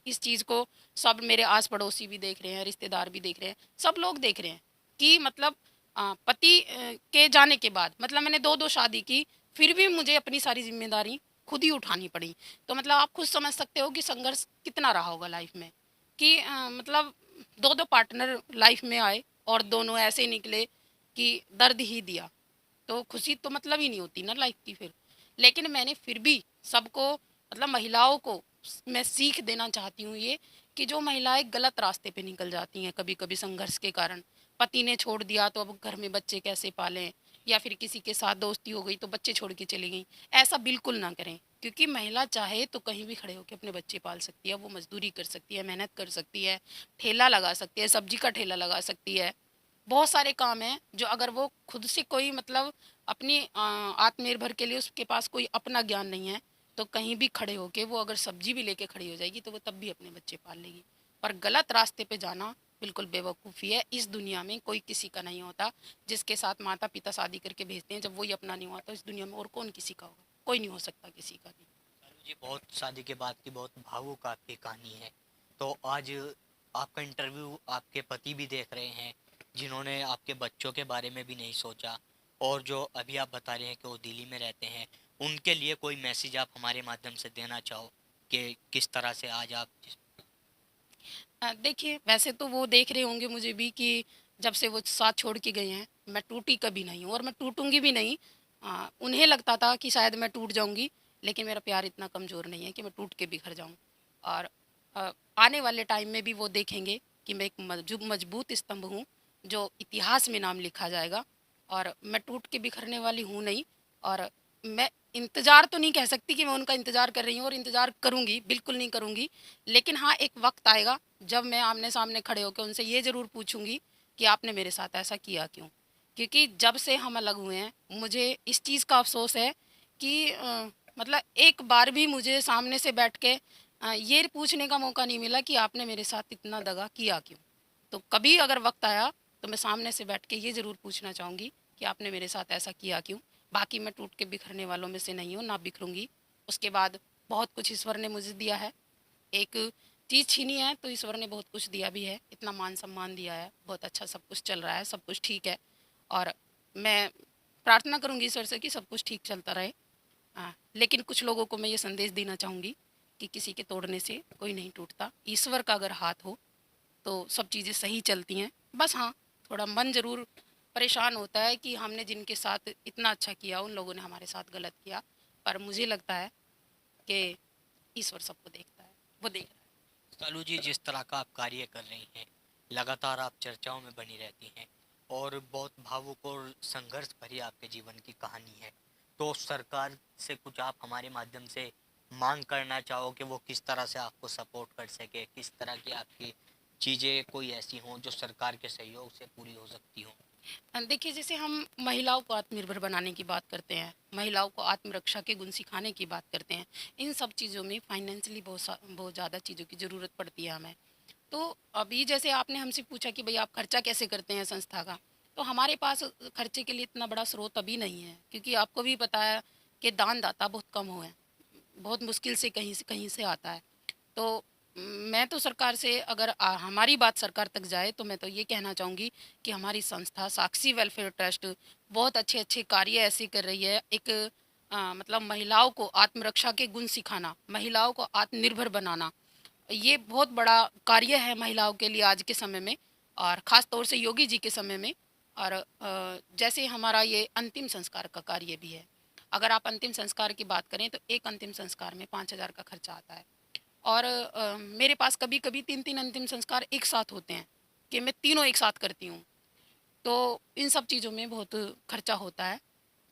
[SPEAKER 1] इस चीज़ को, सब मेरे आस पड़ोसी भी देख रहे हैं, रिश्तेदार भी देख रहे हैं, सब लोग देख रहे हैं कि मतलब पति के जाने के बाद मतलब मैंने 2-2 शादी की, फिर भी मुझे अपनी सारी जिम्मेदारी खुद ही उठानी पड़ी। तो मतलब आप खुद समझ सकते हो कि संघर्ष कितना रहा होगा लाइफ में, कि मतलब 2-2 पार्टनर लाइफ में आए और दोनों ऐसे निकले कि दर्द ही दिया, तो खुशी तो मतलब ही नहीं होती ना लाइफ की फिर। लेकिन मैंने फिर भी सबको मतलब महिलाओं को मैं सीख देना चाहती हूँ ये, कि जो महिलाएं गलत रास्ते पे निकल जाती हैं कभी कभी संघर्ष के कारण, पति ने छोड़ दिया तो अब घर में बच्चे कैसे पालें, या फिर किसी के साथ दोस्ती हो गई तो बच्चे छोड़ के चली गई, ऐसा बिल्कुल ना करें। क्योंकि महिला चाहे तो कहीं भी खड़े होकर अपने बच्चे पाल सकती है, वो मजदूरी कर सकती है, मेहनत कर सकती है, ठेला लगा सकती है, सब्जी का ठेला लगा सकती है, बहुत सारे काम हैं जो अगर वो खुद से कोई मतलब अपनी आत्मनिर्भर के लिए उसके पास कोई अपना ज्ञान नहीं है, तो कहीं भी खड़े होके वो अगर सब्जी भी लेके खड़ी हो जाएगी तो वो तब भी अपने बच्चे पाल लेगी। पर गलत रास्ते पे जाना बिल्कुल बेवकूफ़ी है। इस दुनिया में कोई किसी का नहीं होता। जिसके साथ माता पिता शादी करके भेजते हैं, जब वही अपना नहीं हुआ तो इस दुनिया में और कौन किसी का होगा? कोई नहीं हो सकता किसी का भी।
[SPEAKER 2] जी, बहुत शादी के बाद की बहुत भावुक आपकी कहानी है। तो आज आपका इंटरव्यू आपके पति भी देख रहे हैं, जिन्होंने आपके बच्चों के बारे में भी नहीं सोचा, और जो अभी आप बता रहे हैं कि वो दिल्ली में रहते हैं, उनके लिए कोई मैसेज आप हमारे माध्यम से देना चाहो कि किस तरह से आज आप
[SPEAKER 1] देखिए, वैसे तो वो देख रहे होंगे मुझे भी कि जब से वो साथ छोड़ के गए हैं, मैं टूटी कभी नहीं हूँ और मैं टूटूँगी भी नहीं। उन्हें लगता था कि शायद मैं टूट जाऊँगी, लेकिन मेरा प्यार इतना कमज़ोर नहीं है कि मैं टूट के बिखर जाऊँ। और आने वाले टाइम में भी वो देखेंगे कि मैं एक मजबूत स्तंभ हूँ, जो इतिहास में नाम लिखा जाएगा, और मैं टूट के बिखरने वाली हूँ नहीं। और मैं इंतज़ार तो नहीं कह सकती कि मैं उनका इंतज़ार कर रही हूँ और इंतज़ार करूँगी, बिल्कुल नहीं करूँगी। लेकिन हाँ, एक वक़्त आएगा जब मैं आमने-सामने खड़े होके उनसे ये ज़रूर पूछूँगी कि आपने मेरे साथ ऐसा किया क्यों? क्योंकि जब से हम अलग हुए हैं, मुझे इस चीज़ का अफ़सोस है कि मतलब एक बार भी मुझे सामने से बैठ के ये पूछने का मौका नहीं मिला कि आपने मेरे साथ इतना दगा किया क्यों? तो कभी अगर वक़्त आया, तो मैं सामने से बैठ के ये ज़रूर पूछना चाहूँगी कि आपने मेरे साथ ऐसा किया क्यों? बाकी मैं टूट के बिखरने वालों में से नहीं हूँ, ना बिखरूँगी। उसके बाद बहुत कुछ ईश्वर ने मुझे दिया है। एक चीज़ छीनी है तो ईश्वर ने बहुत कुछ दिया भी है, इतना मान सम्मान दिया है, बहुत अच्छा सब कुछ चल रहा है, सब कुछ ठीक है। और मैं प्रार्थना करूँगी ईश्वर से कि सब कुछ ठीक चलता रहे। लेकिन कुछ लोगों को मैं ये संदेश देना चाहूँगी कि किसी के तोड़ने से कोई नहीं टूटता। ईश्वर का अगर हाथ हो तो सब चीज़ें सही चलती हैं। बस हाँ, थोड़ा मन ज़रूर परेशान होता है कि हमने जिनके साथ इतना अच्छा किया, उन लोगों ने हमारे साथ गलत किया। पर मुझे लगता है कि ईश्वर सबको देखता है, वो देख रहा है।
[SPEAKER 2] सालू जी, जिस तरह का आप कार्य कर रही हैं, लगातार आप चर्चाओं में बनी रहती हैं और बहुत भावुक और संघर्ष भरी आपके जीवन की कहानी है। तो सरकार से कुछ आप हमारे माध्यम से मांग करना चाहो कि वो किस तरह से आपको सपोर्ट कर सके, किस तरह की आपकी चीज़ें कोई ऐसी हों जो सरकार के सहयोग से पूरी हो सकती हों?
[SPEAKER 1] देखिए, जैसे हम महिलाओं को आत्मनिर्भर बनाने की बात करते हैं, महिलाओं को आत्मरक्षा के गुण सिखाने की बात करते हैं, इन सब चीज़ों में फाइनेंशियली बहुत ज़्यादा चीज़ों की ज़रूरत पड़ती है हमें। तो अभी जैसे आपने हमसे पूछा कि भई आप खर्चा कैसे करते हैं संस्था का? तो हमारे पास खर्चे के लिए इतना बड़ा स्रोत अभी नहीं है, क्योंकि आपको भी पता है कि दानदाता बहुत कम हुए हैं। बहुत मुश्किल से कहीं से आता है। तो मैं तो सरकार से अगर हमारी बात सरकार तक जाए तो मैं तो ये कहना चाहूँगी कि हमारी संस्था साक्षी वेलफेयर ट्रस्ट बहुत अच्छे-अच्छे कार्य ऐसे कर रही है। एक मतलब महिलाओं को आत्मरक्षा के गुण सिखाना, महिलाओं को आत्मनिर्भर बनाना, ये बहुत बड़ा कार्य है महिलाओं के लिए आज के समय में, और ख़ास तौर से योगी जी के समय में। और जैसे हमारा ये अंतिम संस्कार का कार्य भी है। अगर आप अंतिम संस्कार की बात करें तो एक अंतिम संस्कार में 5,000 का खर्चा आता है। और मेरे पास कभी-कभी 3-3 अंतिम संस्कार एक साथ होते हैं कि मैं तीनों एक साथ करती हूँ। तो इन सब चीज़ों में बहुत खर्चा होता है।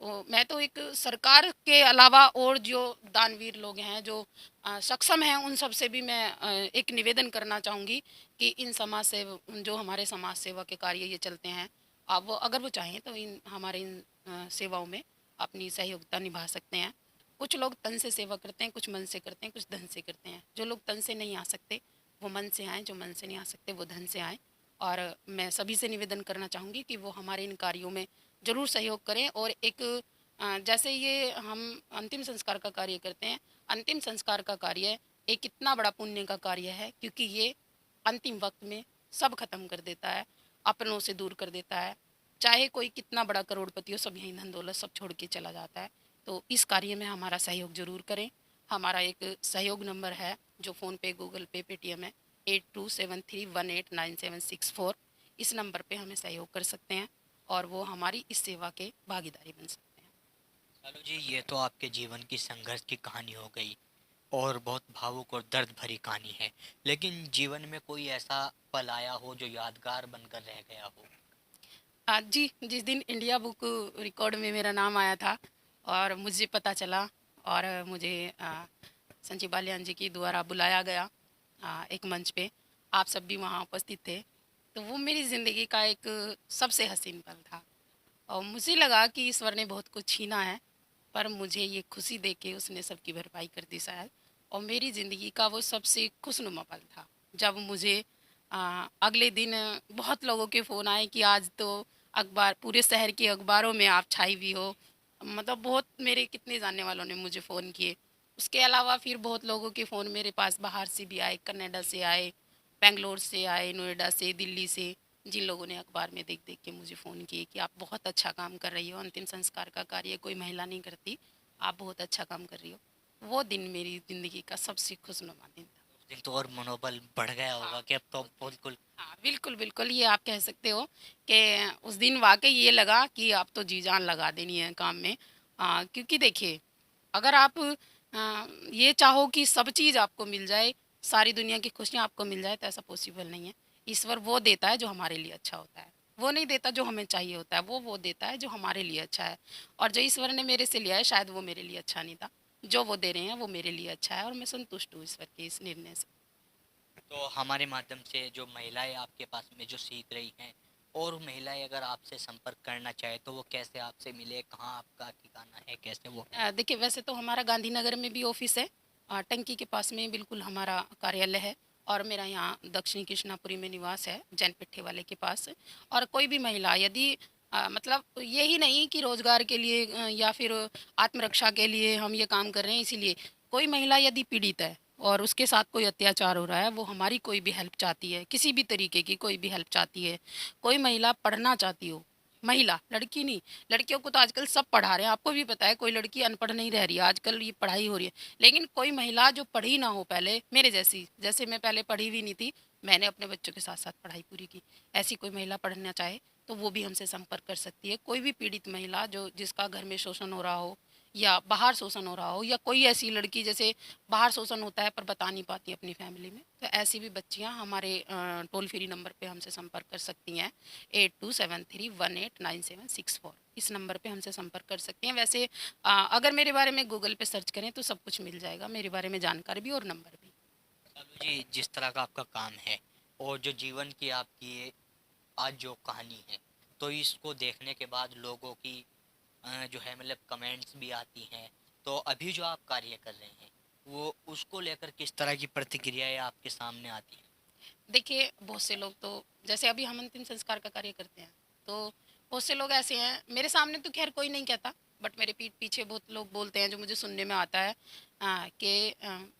[SPEAKER 1] तो मैं तो एक सरकार के अलावा और जो दानवीर लोग हैं, जो सक्षम हैं, उन सब से भी मैं एक निवेदन करना चाहूँगी कि इन समाज सेव जो हमारे समाज सेवा के कार्य ये चलते हैं, अब वो अगर वो चाहें तो इन हमारे इन सेवाओं में अपनी सहयोगिता निभा सकते हैं। कुछ लोग तन से सेवा करते हैं, कुछ मन से करते हैं, कुछ धन से करते हैं। जो लोग तन से नहीं आ सकते, वो मन से आएँ, जो मन से नहीं आ सकते, वो धन से आएँ। और मैं सभी से निवेदन करना चाहूँगी कि वो हमारे इन कार्यों में ज़रूर सहयोग करें। और एक जैसे ये हम अंतिम संस्कार का कार्य करते हैं, अंतिम संस्कार का कार्य एक इतना बड़ा पुण्य का कार्य है, क्योंकि ये अंतिम वक्त में सब खत्म कर देता है, अपनों से दूर कर देता है। चाहे कोई कितना बड़ा करोड़पति हो, सब यहीं धन दौलत सब छोड़ के चला जाता है। तो इस कार्य में हमारा सहयोग ज़रूर करें। हमारा एक सहयोग नंबर है जो फ़ोनपे, गूगल पे, पेटीएम है, 8273189764। इस नंबर पे हमें सहयोग कर सकते हैं और वो हमारी इस सेवा के भागीदारी बन सकते हैं।
[SPEAKER 2] सालू जी, ये तो आपके जीवन की संघर्ष की कहानी हो गई और बहुत भावुक और दर्द भरी कहानी है। लेकिन जीवन में कोई ऐसा पल आया हो जो यादगार बनकर रह गया हो?
[SPEAKER 1] जी, जिस दिन इंडिया बुक रिकॉर्ड में मेरा नाम आया था और मुझे पता चला, और मुझे संजय बालियान जी के द्वारा बुलाया गया एक मंच पे, आप सब भी वहाँ उपस्थित थे। तो वो मेरी ज़िंदगी का एक सबसे हसीन पल था और मुझे लगा कि ईश्वर ने बहुत कुछ छीना है, पर मुझे ये खुशी दे के उसने सबकी भरपाई कर दी शायद। और मेरी ज़िंदगी का वो सबसे खुशनुमा पल था जब मुझे अगले दिन बहुत लोगों के फ़ोन आए कि आज तो अखबार, पूरे शहर के अखबारों में आप छाई हुई हो। मतलब बहुत मेरे कितने जानने वालों ने मुझे फ़ोन किए। उसके अलावा फिर बहुत लोगों के फ़ोन मेरे पास बाहर से भी आए, कनाडा से आए, बेंगलोर से आए, नोएडा से, दिल्ली से, जिन लोगों ने अखबार में देख-देख के मुझे फ़ोन किए कि आप बहुत अच्छा काम कर रही हो, अंतिम संस्कार का कार्य कोई महिला नहीं करती, आप बहुत अच्छा काम कर रही हो। वो दिन मेरी ज़िंदगी का सबसे खुशनुमा दिन था।
[SPEAKER 2] उस दिन तो और मनोबल बढ़ गया होगा
[SPEAKER 1] हाँ,
[SPEAKER 2] कि अब तो
[SPEAKER 1] उस दिन,
[SPEAKER 2] बिल्कुल।
[SPEAKER 1] हाँ, बिल्कुल, बिल्कुल, ये आप कह सकते हो कि उस दिन वाक़ई ये लगा कि अब तो जी-जान लगा देनी है काम में। क्योंकि देखिए, अगर आप ये चाहो कि सब चीज़ आपको मिल जाए, सारी दुनिया की खुशियाँ आपको मिल जाए, तो ऐसा पॉसिबल नहीं है। ईश्वर वो देता है जो हमारे लिए अच्छा होता है। वो नहीं देता जो हमें चाहिए होता है, वो देता है जो हमारे लिए अच्छा है। और जो ईश्वर ने मेरे से लिया है, शायद वो मेरे लिए अच्छा नहीं था। जो वो दे रहे हैं, वो मेरे लिए अच्छा है और मैं संतुष्ट हूँ ईश्वर के इस निर्णय से।
[SPEAKER 2] तो हमारे माध्यम से जो महिलाएं आपके पास में जो सीख रही हैं और महिलाएं अगर आपसे संपर्क करना चाहे तो वो कैसे आपसे मिले, कहाँ आपका ठिकाना है, कैसे वो?
[SPEAKER 1] देखिए, वैसे तो हमारा गांधीनगर में भी ऑफिस है, टंकी के पास में बिल्कुल हमारा कार्यालय है। और मेरा यहाँ दक्षिणी कृष्णापुरी में निवास है, जैन पिट्ठे वाले के पास। और कोई भी महिला यदि मतलब यही नहीं कि रोजगार के लिए या फिर आत्मरक्षा के लिए हम ये काम कर रहे हैं इसीलिए, कोई महिला यदि पीड़ित है और उसके साथ कोई अत्याचार हो रहा है, वो हमारी कोई भी हेल्प चाहती है, किसी भी तरीके की कोई भी हेल्प चाहती है, कोई महिला पढ़ना चाहती हो, महिला, लड़की नहीं, लड़कियों को तो आजकल सब पढ़ा रहे हैं, आपको भी पता है कोई लड़की अनपढ़ नहीं रह रही है, आजकल ये पढ़ाई हो रही है। लेकिन कोई महिला जो पढ़ी ना हो पहले, मेरे जैसी, जैसे मैं पहले पढ़ी भी नहीं थी, मैंने अपने बच्चों के साथ साथ पढ़ाई पूरी की, ऐसी कोई महिला पढ़ना चाहे तो वो भी हमसे संपर्क कर सकती है। कोई भी पीड़ित महिला जो जिसका घर में शोषण हो रहा हो या बाहर शोषण हो रहा हो, या कोई ऐसी लड़की जैसे बाहर शोषण होता है पर बता नहीं पाती अपनी फैमिली में, तो ऐसी भी बच्चियां हमारे टोल फ्री नंबर पे हमसे संपर्क कर सकती हैं, 8273189764। इस नंबर पे हमसे संपर्क कर सकती हैं। वैसे अगर मेरे बारे में गूगल पे सर्च करें तो सब कुछ मिल जाएगा, मेरे बारे में जानकारी भी और नंबर भी।
[SPEAKER 2] सालू जी, जिस तरह का आपका काम है और जो जीवन की आपकी ये आज जो कहानी है, तो इसको देखने के बाद लोगों की जो है मतलब कमेंट्स भी आती हैं, तो अभी जो आप कार्य कर रहे हैं वो उसको लेकर किस तरह की प्रतिक्रियाएं आपके सामने आती हैं?
[SPEAKER 1] देखिए, बहुत से लोग तो जैसे अभी हम अंतिम संस्कार का कार्य करते हैं, तो बहुत से लोग ऐसे हैं, मेरे सामने तो खैर कोई नहीं कहता, बट मेरे पीठ पीछे बहुत लोग बोलते हैं, जो मुझे सुनने में आता है कि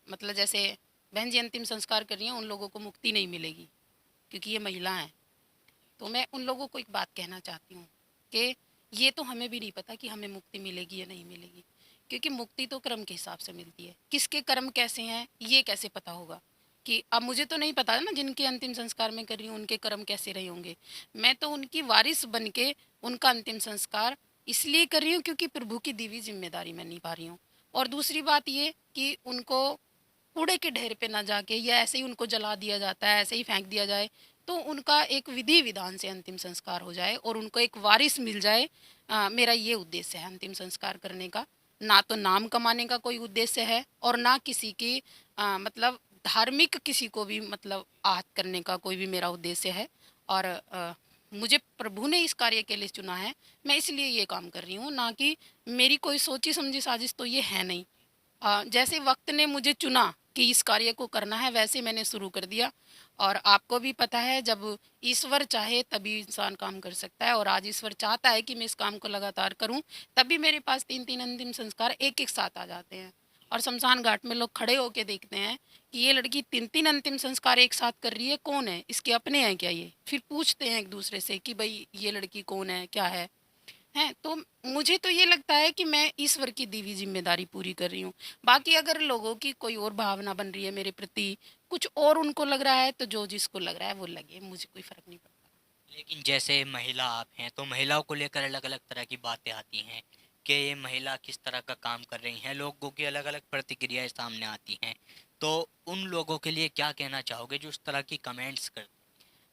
[SPEAKER 1] मतलब जैसे बहन जी अंतिम संस्कार कर रही हैं, उन लोगों को मुक्ति नहीं मिलेगी क्योंकि ये महिला हैं। तो मैं उन लोगों को एक बात कहना चाहती हूँ कि ये तो हमें भी नहीं पता कि हमें मुक्ति मिलेगी या नहीं मिलेगी, क्योंकि मुक्ति तो कर्म के हिसाब से मिलती है। किसके कर्म कैसे हैं ये कैसे पता होगा? कि अब मुझे तो नहीं पता है ना, जिनके अंतिम संस्कार में कर रही हूँ उनके कर्म कैसे रहे होंगे। मैं तो उनकी वारिस बन के उनका अंतिम संस्कार इसलिए कर रही हूँ क्योंकि प्रभु की दी हुई जिम्मेदारी मैं निभा रही हूँ। और दूसरी बात ये कि उनको कूड़े के ढेर पे ना जाके या ऐसे ही उनको जला दिया जाता है, ऐसे ही फेंक दिया जाए, तो उनका एक विधि विधान से अंतिम संस्कार हो जाए और उनको एक वारिस मिल जाए। मेरा ये उद्देश्य है अंतिम संस्कार करने का। ना तो नाम कमाने का कोई उद्देश्य है और ना किसी की मतलब धार्मिक किसी को भी मतलब आहत करने का कोई भी मेरा उद्देश्य है। और मुझे प्रभु ने इस कार्य के लिए चुना है, मैं इसलिए ये काम कर रही हूँ, ना कि मेरी कोई सोची समझी साजिश तो ये है नहीं। जैसे वक्त ने मुझे चुना कि इस कार्य को करना है, वैसे मैंने शुरू कर दिया। और आपको भी पता है, जब ईश्वर चाहे तभी इंसान काम कर सकता है, और आज ईश्वर चाहता है कि मैं इस काम को लगातार करूं, तभी मेरे पास 3-3 अंतिम संस्कार एक एक साथ आ जाते हैं। और शमशान घाट में लोग खड़े होके देखते हैं कि ये लड़की 3-3 अंतिम संस्कार एक साथ कर रही है, कौन है, इसके अपने हैं क्या ये? फिर पूछते हैं एक दूसरे से कि भाई ये लड़की कौन है, क्या है। हैं तो मुझे तो ये लगता है कि मैं ईश्वर की दी हुई जिम्मेदारी पूरी कर रही हूँ। बाकी अगर लोगों की कोई और भावना बन रही है मेरे प्रति, कुछ और उनको लग रहा है, तो जो जिसको लग रहा है वो लगे, मुझे कोई फर्क नहीं पड़ता।
[SPEAKER 2] लेकिन जैसे महिला आप हैं, तो महिलाओं को लेकर अलग अलग तरह की बातें आती हैं कि ये महिला किस तरह का काम कर रही हैं, लोगों की अलग अलग प्रतिक्रियाएं सामने आती हैं, तो उन लोगों के लिए क्या कहना चाहोगे जो उस तरह की कमेंट्स कर?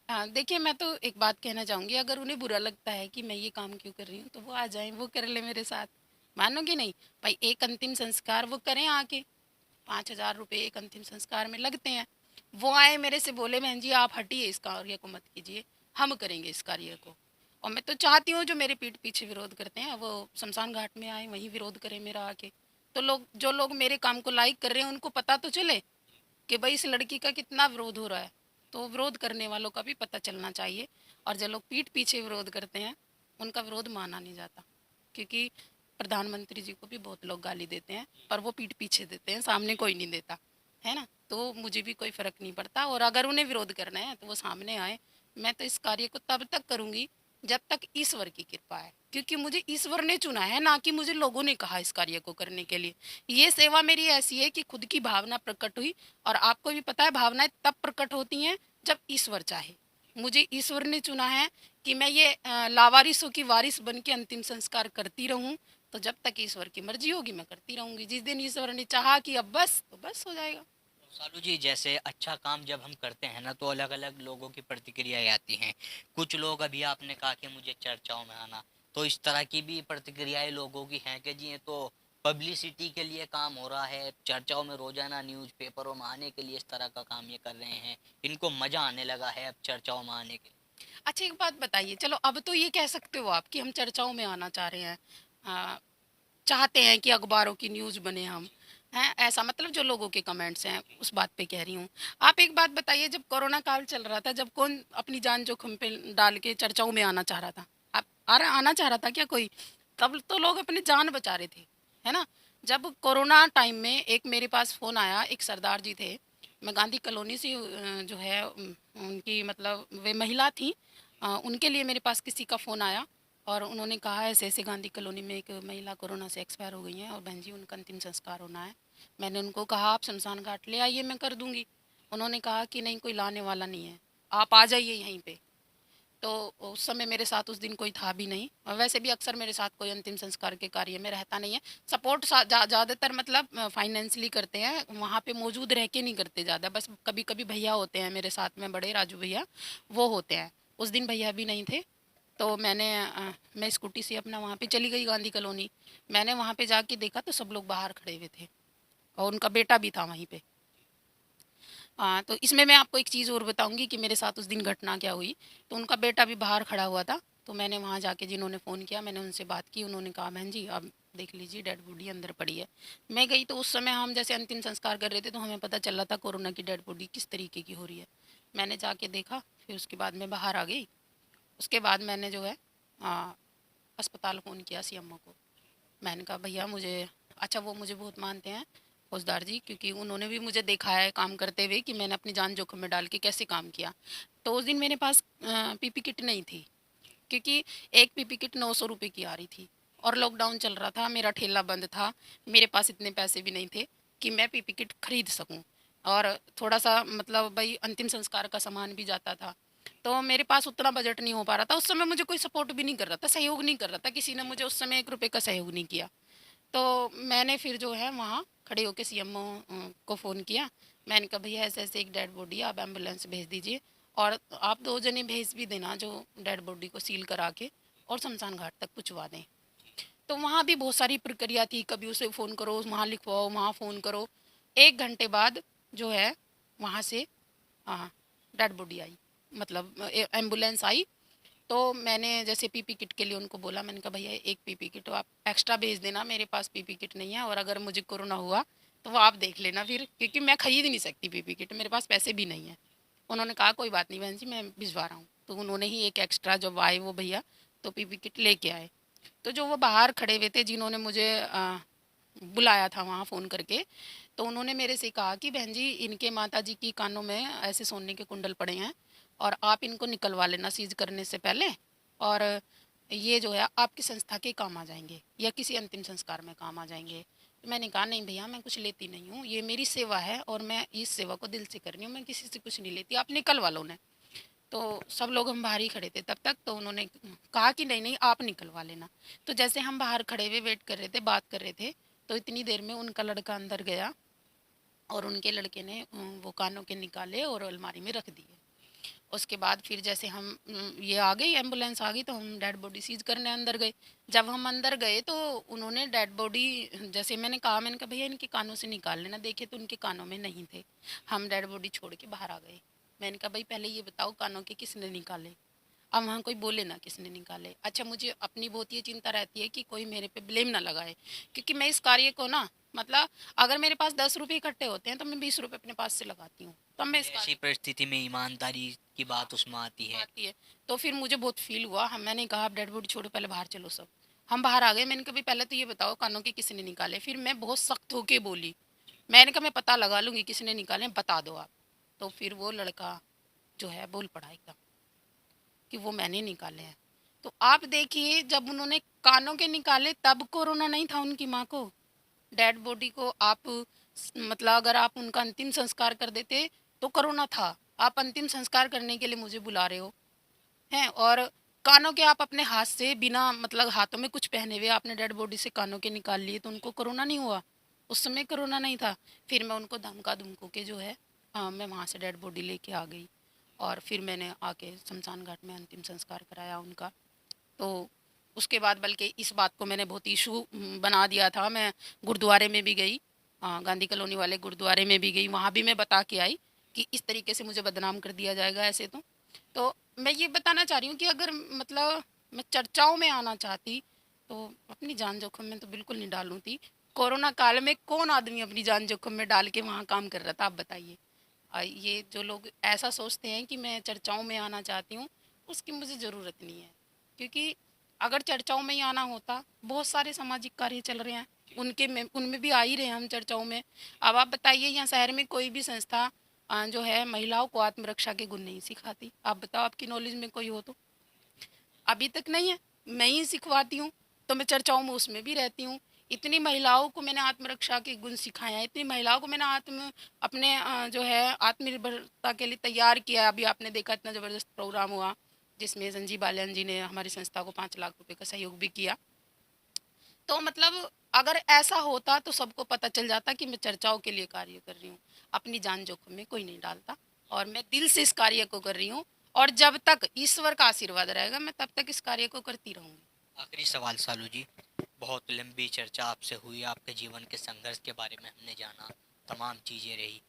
[SPEAKER 1] हाँ, देखिए, मैं तो एक बात कहना चाहूँगी, अगर उन्हें बुरा लगता है कि मैं ये काम क्यों कर रही हूँ, तो वो आ जाएँ, वो कर लें मेरे साथ। मानोगे नहीं? भाई एक अंतिम संस्कार वो करें आके, 5,000 रुपए एक अंतिम संस्कार में लगते हैं। वो आए मेरे से बोले, बहन जी आप हटिए, इस कार्य को मत कीजिए, हम करेंगे इस कार्य को। और मैं तो चाहती हूँ जो मेरे पीठ पीछे विरोध करते हैं वो शमशान घाट में आए, वहीं विरोध करें मेरा आके। तो लोग, जो लोग मेरे काम को लाइक कर रहे हैं, उनको पता तो चले कि भाई इस लड़की का कितना विरोध हो रहा है। तो विरोध करने वालों का भी पता चलना चाहिए। और जो लोग पीठ पीछे विरोध करते हैं, उनका विरोध माना नहीं जाता, क्योंकि प्रधानमंत्री जी को भी बहुत लोग गाली देते हैं, पर वो पीठ पीछे देते हैं, सामने कोई नहीं देता, है ना। तो मुझे भी कोई फर्क नहीं पड़ता, और अगर उन्हें विरोध करना है तो वो सामने आए। मैं तो इस कार्य को तब तक करूंगी जब तक ईश्वर की कृपा है, क्योंकि मुझे ईश्वर ने चुना है, ना कि मुझे लोगों ने कहा इस कार्य को करने के लिए। ये सेवा मेरी ऐसी है कि खुद की भावना प्रकट हुई, और आपको भी पता है भावनाएं तब प्रकट होती हैं जब ईश्वर चाहे। मुझे ईश्वर ने चुना है कि मैं ये लावारिसों की वारिस बन के अंतिम संस्कार करती रहूं। तो जब तक ईश्वर की मर्जी होगी मैं करती रहूंगी, जिस दिन ईश्वर ने चाहा कि अब बस, तो बस हो जाएगा।
[SPEAKER 2] सालू जी, जैसे अच्छा काम जब हम करते हैं ना, तो अलग अलग लोगों की प्रतिक्रियाएं आती हैं। कुछ लोग, अभी आपने कहा कि मुझे चर्चाओं में आना, तो इस तरह की भी प्रतिक्रियाएं लोगों की हैं कि जी ये तो पब्लिसिटी के लिए काम हो रहा है, चर्चाओं में रोजाना न्यूज़पेपरों में आने के लिए इस तरह का काम ये कर रहे हैं, इनको मजा आने लगा है अब चर्चाओं में आने के।
[SPEAKER 1] अच्छा, एक बात बताइए, चलो अब तो ये कह सकते हो आप कि हम चर्चाओं में आना चाह रहे हैं, चाहते हैं कि अखबारों की न्यूज़ बने हम, हैं ऐसा, मतलब जो लोगों के कमेंट्स हैं उस बात पे कह रही हूँ। आप एक बात बताइए, जब कोरोना काल चल रहा था, जब कौन अपनी जान जोखिम पे डाल के चर्चाओं में आना चाह रहा था? आप आना चाह रहा था क्या कोई? तब तो लोग अपनी जान बचा रहे थे, है ना। जब कोरोना टाइम में एक मेरे पास फ़ोन आया, एक सरदार जी थे, मैं गांधी कॉलोनी से जो है उनकी मतलब वे महिला थी, उनके लिए मेरे पास किसी का फ़ोन आया और उन्होंने कहा ऐसे ऐसे गांधी कॉलोनी में एक महिला कोरोना से एक्सपायर हो गई हैं और बहन जी उनका अंतिम संस्कार होना है। मैंने उनको कहा आप शमशान घाट ले आइए, मैं कर दूंगी। उन्होंने कहा कि नहीं, कोई लाने वाला नहीं है, आप आ जाइए यहीं पे। तो उस समय मेरे साथ उस दिन कोई था भी नहीं, और वैसे भी अक्सर मेरे साथ कोई अंतिम संस्कार के कार्य में रहता नहीं है। सपोर्ट ज़्यादातर मतलब फाइनेंशियली करते हैं, वहाँ पे मौजूद रह के नहीं करते ज़्यादा, बस कभी कभी भैया होते हैं मेरे साथ में, बड़े राजू भैया, वो होते हैं। उस दिन भैया भी नहीं थे। तो मैं स्कूटी से अपना वहाँ पे चली गई गांधी कॉलोनी। मैंने वहाँ पे जाके देखा तो सब लोग बाहर खड़े हुए थे और उनका बेटा भी था वहीं पे। हाँ, तो इसमें मैं आपको एक चीज़ और बताऊंगी कि मेरे साथ उस दिन घटना क्या हुई। तो उनका बेटा भी बाहर खड़ा हुआ था। तो मैंने वहाँ जाके जिन्होंने फ़ोन किया, मैंने उनसे बात की। उन्होंने कहा बहन जी आप देख लीजिए, डेड बॉडी अंदर पड़ी है। मैं गई तो उस समय हम जैसे अंतिम संस्कार कर रहे थे, तो हमें पता चल रहा था कोरोना की डेड बॉडी किस तरीके की हो रही है। मैंने जाके देखा, फिर उसके बाद मैं बाहर आ गई। उसके बाद मैंने जो है आ, अस्पताल फ़ोन किया सीएमओ को। मैंने कहा भैया मुझे, अच्छा वो मुझे बहुत मानते हैं फौजदार जी, क्योंकि उन्होंने भी मुझे देखा है काम करते हुए कि मैंने अपनी जान जोखिम में डाल के कैसे काम किया। तो उस दिन मेरे पास पीपी किट नहीं थी, क्योंकि एक पीपी किट 900 रुपये की आ रही थी और लॉकडाउन चल रहा था, मेरा ठेला बंद था। मेरे पास इतने पैसे भी नहीं थे कि मैं पीपी किट खरीद सकूं। और थोड़ा सा मतलब भाई अंतिम संस्कार का सामान भी जाता था, तो मेरे पास उतना बजट नहीं हो पा रहा था। उस समय मुझे कोई सपोर्ट भी नहीं कर रहा था, सहयोग नहीं कर रहा था, किसी ने मुझे उस समय 1 रुपये का सहयोग नहीं किया। तो मैंने फिर जो है वहाँ खड़े होकर सीएमओ को फ़ोन किया। मैंने कहा भैया ऐसे ऐसे एक डेड बॉडी है, आप एम्बुलेंस भेज दीजिए और आप 2 जने भेज भी देना जो डेड बॉडी को सील करा के और शमशान घाट तक पहुँचवा दें। तो वहाँ भी बहुत सारी प्रक्रिया थी, कभी उसे फ़ोन करो, वहाँ लिखवाओ, वहाँ फ़ोन करो। 1 घंटे बाद जो है वहाँ से हाँ डेड बॉडी आई, मतलब एम्बुलेंस आई। तो मैंने जैसे पीपी किट के लिए उनको बोला, मैंने कहा भैया एक पीपी किट आप एक्स्ट्रा भेज देना, मेरे पास पीपी किट नहीं है और अगर मुझे कोरोना हुआ तो वो आप देख लेना फिर, क्योंकि मैं खरीद नहीं सकती पीपी किट, मेरे पास पैसे भी नहीं है। उन्होंने कहा कोई बात नहीं बहन जी, मैं भिजवा रहा हूँ। तो उन्होंने ही एक एक्स्ट्रा जब आए वो भैया, तो पीपी किट लेके आए। तो जो वो बाहर खड़े हुए थे जिन्होंने मुझे बुलाया था वहाँ फ़ोन करके, तो उन्होंने मेरे से कहा कि बहन जी इनके माता जी की कानों में ऐसे सोने के कुंडल पड़े हैं और आप इनको निकलवा लेना सीज करने से पहले, और ये जो है आपकी संस्था के काम आ जाएंगे या किसी अंतिम संस्कार में काम आ जाएंगे। तो मैंने कहा नहीं भैया मैं कुछ लेती नहीं हूँ, ये मेरी सेवा है और मैं इस सेवा को दिल से कर रही हूँ, मैं किसी से कुछ नहीं लेती, आप निकलवा लो उन्हें। तो सब लोग हम बाहर ही खड़े थे तब तक, तो उन्होंने कहा कि नहीं नहीं आप निकलवा लेना। तो जैसे हम बाहर खड़े हुए वेट कर रहे थे, बात कर रहे थे, तो इतनी देर में उनका लड़का अंदर गया और उनके लड़के ने वो कानों के निकाले और अलमारी में रख दिए। उसके बाद फिर जैसे हम ये आ गई, एम्बुलेंस आ गई, तो हम डेड बॉडी सीज करने अंदर गए। जब हम अंदर गए तो उन्होंने डेड बॉडी, जैसे मैंने कहा भैया इनके कानों से निकाल लेना, देखे तो उनके कानों में नहीं थे। हम डेड बॉडी छोड़ के बाहर आ गए। मैंने कहा भाई पहले ये बताओ कानों के किसने निकाले। अब वहाँ कोई बोले ना किसने निकाले। अच्छा मुझे अपनी बहुत ये चिंता रहती है कि कोई मेरे पे ब्लेम ना लगाए, क्योंकि मैं इस कार्य को ना, मतलब अगर मेरे पास 10 रुपये इकट्ठे होते हैं तो मैं 20 रुपये अपने पास से लगाती हूँ, तब मैं इस
[SPEAKER 2] ऐसी परिस्थिति में ईमानदारी की बात उसमें आती है।
[SPEAKER 1] आती है। तो फिर मुझे बहुत फील हुआ, हम मैंने कहा आप डेड बॉडी छोड़ो पहले बाहर चलो सब। हम बाहर आ गए। मैंने कहा भाई पहले तो ये बताओ कानों के किसने निकाले। फिर मैं बहुत सख्त होके बोली, मैंने कहा मैं पता लगा लूँगी किसने निकाले, बता दो आप। तो फिर वो लड़का जो है बोल पड़ा एकदम कि वो मैंने निकाले हैं। तो आप देखिए जब उन्होंने कानों के निकाले तब कोरोना नहीं था उनकी माँ को। डेड बॉडी को आप मतलब अगर आप उनका अंतिम संस्कार कर देते तो कोरोना था। आप अंतिम संस्कार करने के लिए मुझे बुला रहे हो हैं, और कानों के आप अपने हाथ से बिना मतलब हाथों में कुछ पहने हुए आपने डेड बॉडी से कानों के निकाल लिए, तो उनको कोरोना नहीं हुआ। उस समय कोरोना नहीं था। फिर मैं उनको धमका धमको के जो है मैं वहाँ से डेड बॉडी लेके आ गई और फिर मैंने आके शमशान घाट में अंतिम संस्कार कराया उनका। तो उसके बाद बल्कि इस बात को मैंने बहुत इशू बना दिया था। मैं गुरुद्वारे में भी गई, गांधी कॉलोनी वाले गुरुद्वारे में भी गई, वहाँ भी मैं बता के आई कि इस तरीके से मुझे बदनाम कर दिया जाएगा ऐसे। तो मैं ये बताना चाह रही हूँ कि अगर मतलब मैं चर्चाओं में आना चाहती तो अपनी जान जोखिम में तो बिल्कुल नहीं डालूँ थी। कोरोना काल में कौन आदमी अपनी जान जोखिम में डाल के वहाँ काम कर रहा था, आप बताइए। ये जो लोग ऐसा सोचते हैं कि मैं चर्चाओं में आना चाहती हूँ, उसकी मुझे ज़रूरत नहीं है, क्योंकि अगर चर्चाओं में ही आना होता, बहुत सारे सामाजिक कार्य चल रहे हैं। उनमें भी आ ही रहे हैं हम चर्चाओं में। अब आप बताइए, यहाँ शहर में कोई भी संस्था जो है महिलाओं को आत्मरक्षा के गुण नहीं सिखाती। आप बताओ, आपकी नॉलेज में कोई हो तो? अभी तक नहीं है। मैं ही सिखवाती हूँ, तो मैं चर्चाओं में उसमें भी रहती हूँ। इतनी महिलाओं को मैंने आत्मरक्षा के गुण सिखाए हैं, इतनी महिलाओं को मैंने अपने जो है आत्मनिर्भरता के लिए तैयार किया है। अभी आपने देखा, इतना ज़बरदस्त प्रोग्राम हुआ जिसमें संजीव बालियान जी ने हमारी संस्था को 5 लाख रुपए का सहयोग भी किया। तो मतलब अगर ऐसा होता तो सबको पता चल जाता कि मैं चर्चाओं के लिए कार्य कर रही हूँ। अपनी जान जोखिम में कोई नहीं डालता, और मैं दिल से इस कार्य को कर रही हूँ। और जब तक ईश्वर का आशीर्वाद रहेगा, मैं तब तक इस कार्य को करती रहूँगी।
[SPEAKER 2] आखिरी सवाल सालू जी, बहुत लंबी चर्चा आपसे हुई, आपके जीवन के संघर्ष के बारे में हमने जाना, तमाम चीज़ें रही।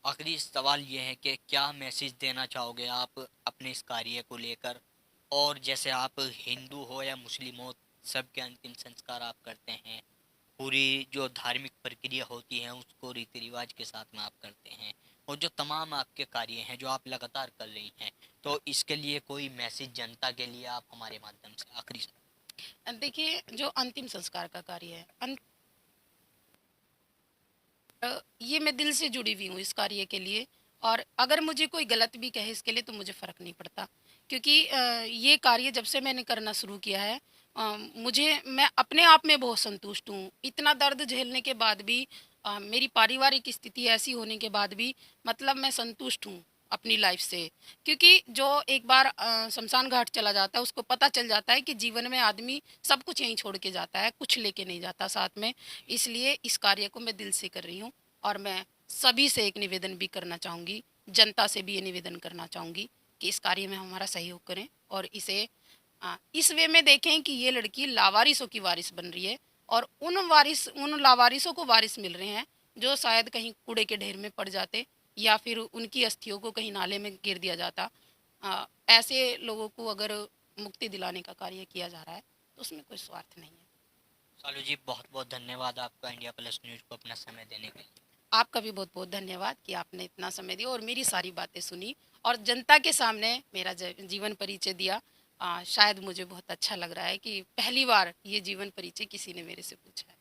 [SPEAKER 2] आखिरी सवाल ये है कि क्या मैसेज देना चाहोगे आप अपने इस कार्य को लेकर? और जैसे आप हिंदू हो या मुस्लिम हो, सबके अंतिम संस्कार आप करते हैं, पूरी जो धार्मिक प्रक्रिया होती है उसको रीति रिवाज के साथ में आप करते हैं, और जो तमाम आपके कार्य हैं जो आप लगातार कर रही हैं, तो इसके लिए कोई मैसेज जनता के लिए आप हमारे माध्यम से आखिरी?
[SPEAKER 1] देखिए, जो अंतिम संस्कार का कार्य है, ये मैं दिल से जुड़ी हुई हूँ इस कार्य के लिए। और अगर मुझे कोई गलत भी कहे इसके लिए, तो मुझे फ़र्क नहीं पड़ता, क्योंकि ये कार्य जब से मैंने करना शुरू किया है, मैं अपने आप में बहुत संतुष्ट हूँ। इतना दर्द झेलने के बाद भी, मेरी पारिवारिक स्थिति ऐसी होने के बाद भी, मतलब मैं संतुष्ट हूँ अपनी लाइफ से। क्योंकि जो एक बार शमशान घाट चला जाता है, उसको पता चल जाता है कि जीवन में आदमी सब कुछ यहीं छोड़ के जाता है, कुछ लेके नहीं जाता साथ में। इसलिए इस कार्य को मैं दिल से कर रही हूँ। और मैं सभी से एक निवेदन भी करना चाहूँगी, जनता से भी ये निवेदन करना चाहूँगी कि इस कार्य में हमारा सहयोग करें, और इसे इस वे में देखें कि ये लड़की लावारिसों की वारिस बन रही है, और उन लावारिसों को वारिस मिल रहे हैं जो शायद कहीं कूड़े के ढेर में पड़ जाते, या फिर उनकी अस्थियों को कहीं नाले में गिर दिया जाता। ऐसे लोगों को अगर मुक्ति दिलाने का कार्य किया जा रहा है, तो उसमें कोई स्वार्थ नहीं है।
[SPEAKER 2] सालू जी, बहुत बहुत धन्यवाद आपका इंडिया प्लस न्यूज को अपना समय देने के लिए।
[SPEAKER 1] आपका भी बहुत बहुत धन्यवाद कि आपने इतना समय दिया और मेरी सारी बातें सुनी, और जनता के सामने मेरा जीवन परिचय दिया। शायद मुझे बहुत अच्छा लग रहा है कि पहली बार ये जीवन परिचय किसी ने मेरे से पूछा है।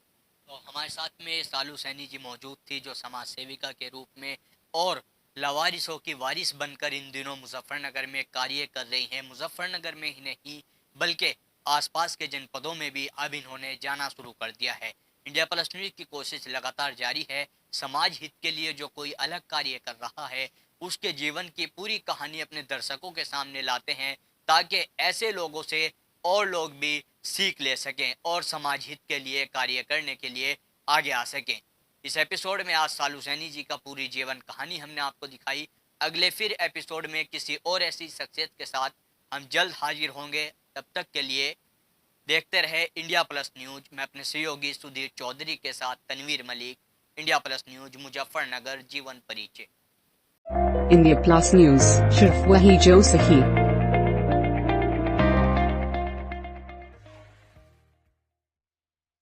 [SPEAKER 2] तो हमारे साथ में सालू सैनी जी मौजूद थी, जो समाज सेविका के रूप में और लवारिसों की वारिस बनकर इन दिनों मुजफ्फरनगर में कार्य कर रही हैं। मुजफ्फरनगर में ही नहीं बल्कि आसपास के जनपदों में भी अब इन्होंने जाना शुरू कर दिया है। इंडिया प्लस न्यूज की कोशिश लगातार जारी है। समाज हित के लिए जो कोई अलग कार्य कर रहा है, उसके जीवन की पूरी कहानी अपने दर्शकों के सामने लाते हैं, ताकि ऐसे लोगों से और लोग भी सीख ले सकें और समाज हित के लिए कार्य करने के लिए आगे आ सकें। इस एपिसोड में आज सालू सैनी जी का पूरी जीवन कहानी हमने आपको दिखाई। अगले फिर एपिसोड में किसी और ऐसी शख्सियत के साथ हम जल्द हाजिर होंगे। तब तक के लिए देखते रहे इंडिया प्लस न्यूज। मैं अपने सहयोगी सुधीर चौधरी के साथ Tanveer Malik, India plus news, Muzaffarnagar, जीवन परिचय।
[SPEAKER 3] इंडिया प्लस न्यूज, सिर्फ वही जो सही।